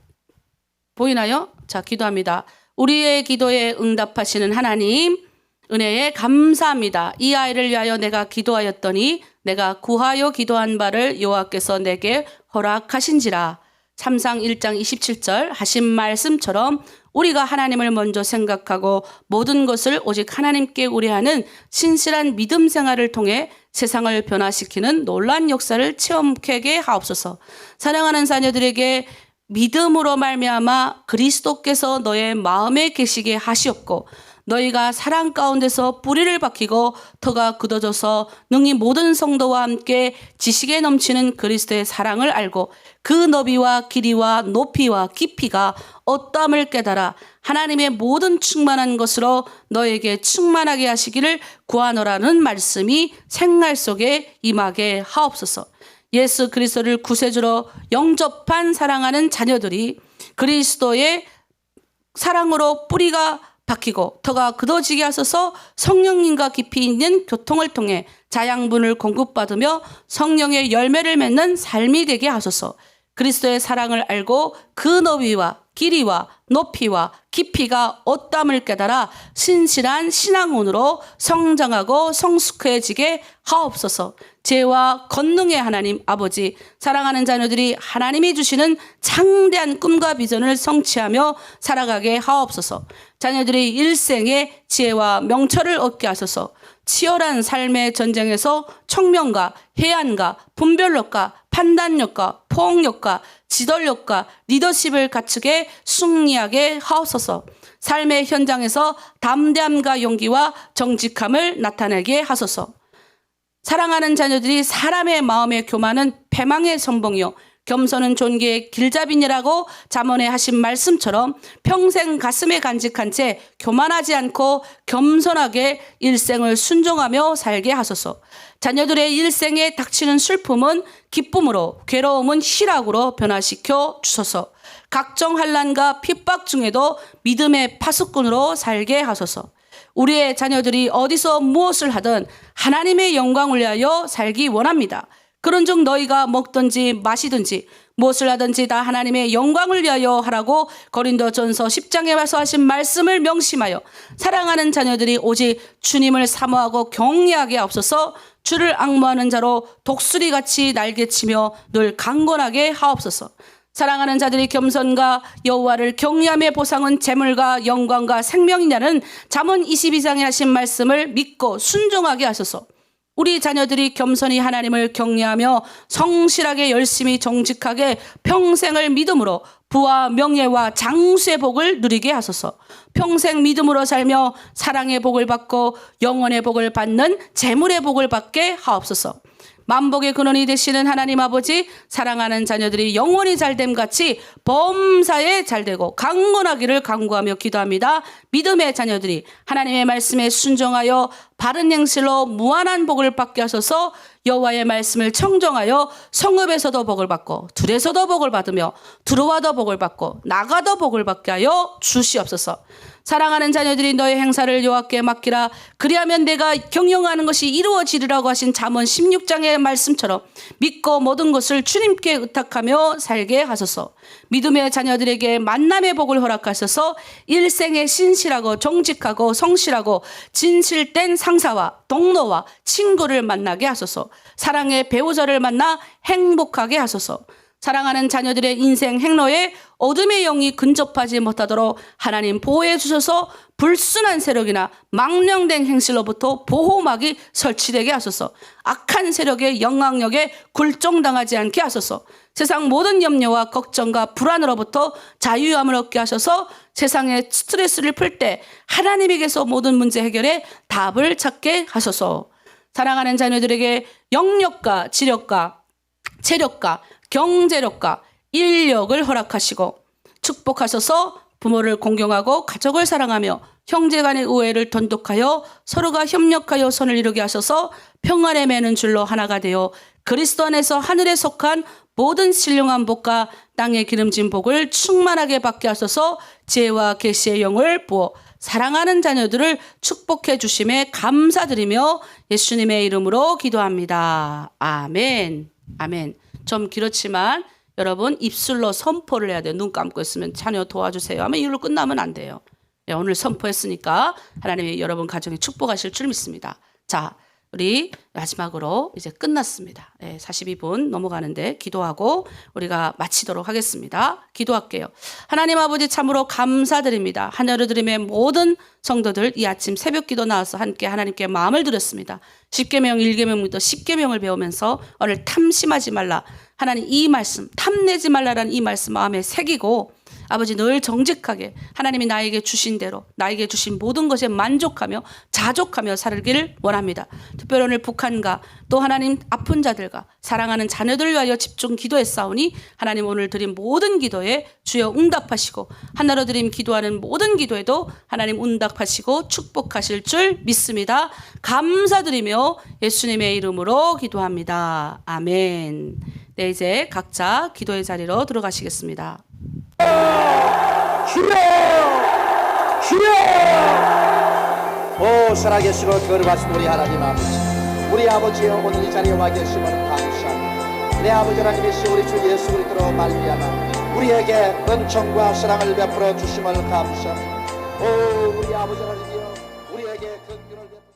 Speaker 1: 보이나요? 자 기도합니다. 우리의 기도에 응답하시는 하나님 은혜에 감사합니다. 이 아이를 위하여 내가 기도하였더니 내가 구하여 기도한 바를 여호와께서 내게 허락하신지라. 삼상 1장 27절 하신 말씀처럼 우리가 하나님을 먼저 생각하고 모든 것을 오직 하나님께 의뢰하는 신실한 믿음 생활을 통해 세상을 변화시키는 놀라운 역사를 체험하게 하옵소서. 사랑하는 자녀들에게 믿음으로 말미암아 그리스도께서 너의 마음에 계시게 하시옵고 너희가 사랑 가운데서 뿌리를 박히고 터가 굳어져서 능히 모든 성도와 함께 지식에 넘치는 그리스도의 사랑을 알고 그 너비와 길이와 높이와 깊이가 어떠함을 깨달아 하나님의 모든 충만한 것으로 너에게 충만하게 하시기를 구하노라는 말씀이 생활 속에 임하게 하옵소서. 예수 그리스도를 구세주로 영접한 사랑하는 자녀들이 그리스도의 사랑으로 뿌리가 박히고 터가 굳어지게 하소서. 성령님과 깊이 있는 교통을 통해 자양분을 공급받으며 성령의 열매를 맺는 삶이 되게 하소서. 그리스도의 사랑을 알고 그 너비와 길이와 높이와 깊이가 어떠함을 깨달아 신실한 신앙원으로 성장하고 성숙해지게 하옵소서. 죄와 권능의 하나님 아버지, 사랑하는 자녀들이 하나님이 주시는 창대한 꿈과 비전을 성취하며 살아가게 하옵소서. 자녀들이 일생의 지혜와 명철을 얻게 하소서. 치열한 삶의 전쟁에서 청명과 해안과 분별력과 판단력과 포용력과 지도력과 리더십을 갖추게 승리하게 하옵소서. 삶의 현장에서 담대함과 용기와 정직함을 나타내게 하소서. 사랑하는 자녀들이 사람의 마음의 교만은 패망의 선봉이요 겸손은 존귀의 길잡이니라고 잠언에 하신 말씀처럼 평생 가슴에 간직한 채 교만하지 않고 겸손하게 일생을 순종하며 살게 하소서. 자녀들의 일생에 닥치는 슬픔은 기쁨으로, 괴로움은 희락으로 변화시켜 주소서. 각종 환난과 핍박 중에도 믿음의 파수꾼으로 살게 하소서. 우리의 자녀들이 어디서 무엇을 하든 하나님의 영광을 위하여 살기 원합니다. 그런즉 너희가 먹든지 마시든지 무엇을 하든지 다 하나님의 영광을 위하여 하라고 고린도전서 10장에 와서 하신 말씀을 명심하여 사랑하는 자녀들이 오직 주님을 사모하고 경외하게 하옵소서. 주를 앙모하는 자로 독수리같이 날개치며 늘 강건하게 하옵소서. 사랑하는 자들이 겸손과 여호와를 경외함의 보상은 재물과 영광과 생명이냐는 잠언 22장에 하신 말씀을 믿고 순종하게 하소서. 우리 자녀들이 겸손히 하나님을 경외하며 성실하게 열심히 정직하게 평생을 믿음으로 부와 명예와 장수의 복을 누리게 하소서. 평생 믿음으로 살며 사랑의 복을 받고 영원의 복을 받는 재물의 복을 받게 하옵소서. 만복의 근원이 되시는 하나님 아버지, 사랑하는 자녀들이 영원히 잘됨 같이 범사에 잘되고 강건하기를 간구하며 기도합니다. 믿음의 자녀들이 하나님의 말씀에 순종하여 바른 행실로 무한한 복을 받게 하소서. 여호와의 말씀을 청정하여 성읍에서도 복을 받고 들에서도 복을 받으며 들어와도 복을 받고 나가도 복을 받게 하여 주시옵소서. 사랑하는 자녀들이 너의 행사를 여호와께 맡기라. 그리하면 내가 경영하는 것이 이루어지리라고 하신 잠언 16장의 말씀처럼 믿고 모든 것을 주님께 의탁하며 살게 하소서. 믿음의 자녀들에게 만남의 복을 허락하셔서 일생에 신실하고 정직하고 성실하고 진실된 상사와 동료와 친구를 만나게 하소서. 사랑의 배우자를 만나 행복하게 하소서. 사랑하는 자녀들의 인생 행로에 어둠의 영이 근접하지 못하도록 하나님 보호해 주셔서 불순한 세력이나 망령된 행실로부터 보호막이 설치되게 하소서. 악한 세력의 영향력에 굴종당하지 않게 하소서. 세상 모든 염려와 걱정과 불안으로부터 자유함을 얻게 하셔서 세상의 스트레스를 풀 때 하나님에게서 모든 문제 해결에 답을 찾게 하소서. 사랑하는 자녀들에게 영력과 지력과 체력과 경제력과 인력을 허락하시고 축복하셔서 부모를 공경하고 가족을 사랑하며 형제간의 우애를 돈독하여 서로가 협력하여 선을 이루게 하셔서 평안에 매는 줄로 하나가 되어 그리스도 안에서 하늘에 속한 모든 신령한 복과 땅에 기름진 복을 충만하게 받게 하셔서 지혜와 계시의 영을 부어 사랑하는 자녀들을 축복해 주심에 감사드리며 예수님의 이름으로 기도합니다. 아멘. 아멘. 좀 길었지만 여러분 입술로 선포를 해야 돼요. 눈 감고 있으면 자녀 도와주세요 하면 이걸로 끝나면 안 돼요. 오늘 선포했으니까 하나님이 여러분 가정에 축복하실 줄 믿습니다. 자, 우리 마지막으로 이제 끝났습니다. 42분 넘어가는데 기도하고 우리가 마치도록 하겠습니다. 기도할게요. 하나님 아버지 참으로 감사드립니다. 하늘드림의 모든 성도들 이 아침 새벽 기도 나와서 함께 하나님께 마음을 드렸습니다. 10계명 1계명부터 10계명을 배우면서 오늘 탐심하지 말라. 하나님 이 말씀 탐내지 말라라는 이 말씀 마음에 새기고 아버지 늘 정직하게 하나님이 나에게 주신 대로 나에게 주신 모든 것에 만족하며 자족하며 살기를 원합니다. 특별히 오늘 북한과 또 하나님 아픈 자들과 사랑하는 자녀들을 위하여 집중 기도했사오니 하나님 오늘 드린 모든 기도에 주여 응답하시고 하나로 드림 기도하는 모든 기도에도 하나님 응답하시고 축복하실 줄 믿습니다. 감사드리며 예수님의 이름으로 기도합니다. 아멘. 네, 이제 각자 기도의 자리로 들어가시겠습니다.
Speaker 3: 주여 주여 오 살아계시고 거룩하신 우리 하나님 아버지 우리 아버지여 오늘 이 자리에 와 계심을 감사합니다. 내 아버지 하나님이시 우리 주 예수 그리스도로 말미암아 우리에게 은총과 사랑을 베풀어 주심을 감사합니다. 오 우리 아버지 하나님이여 우리에게 긍휼을 베풀어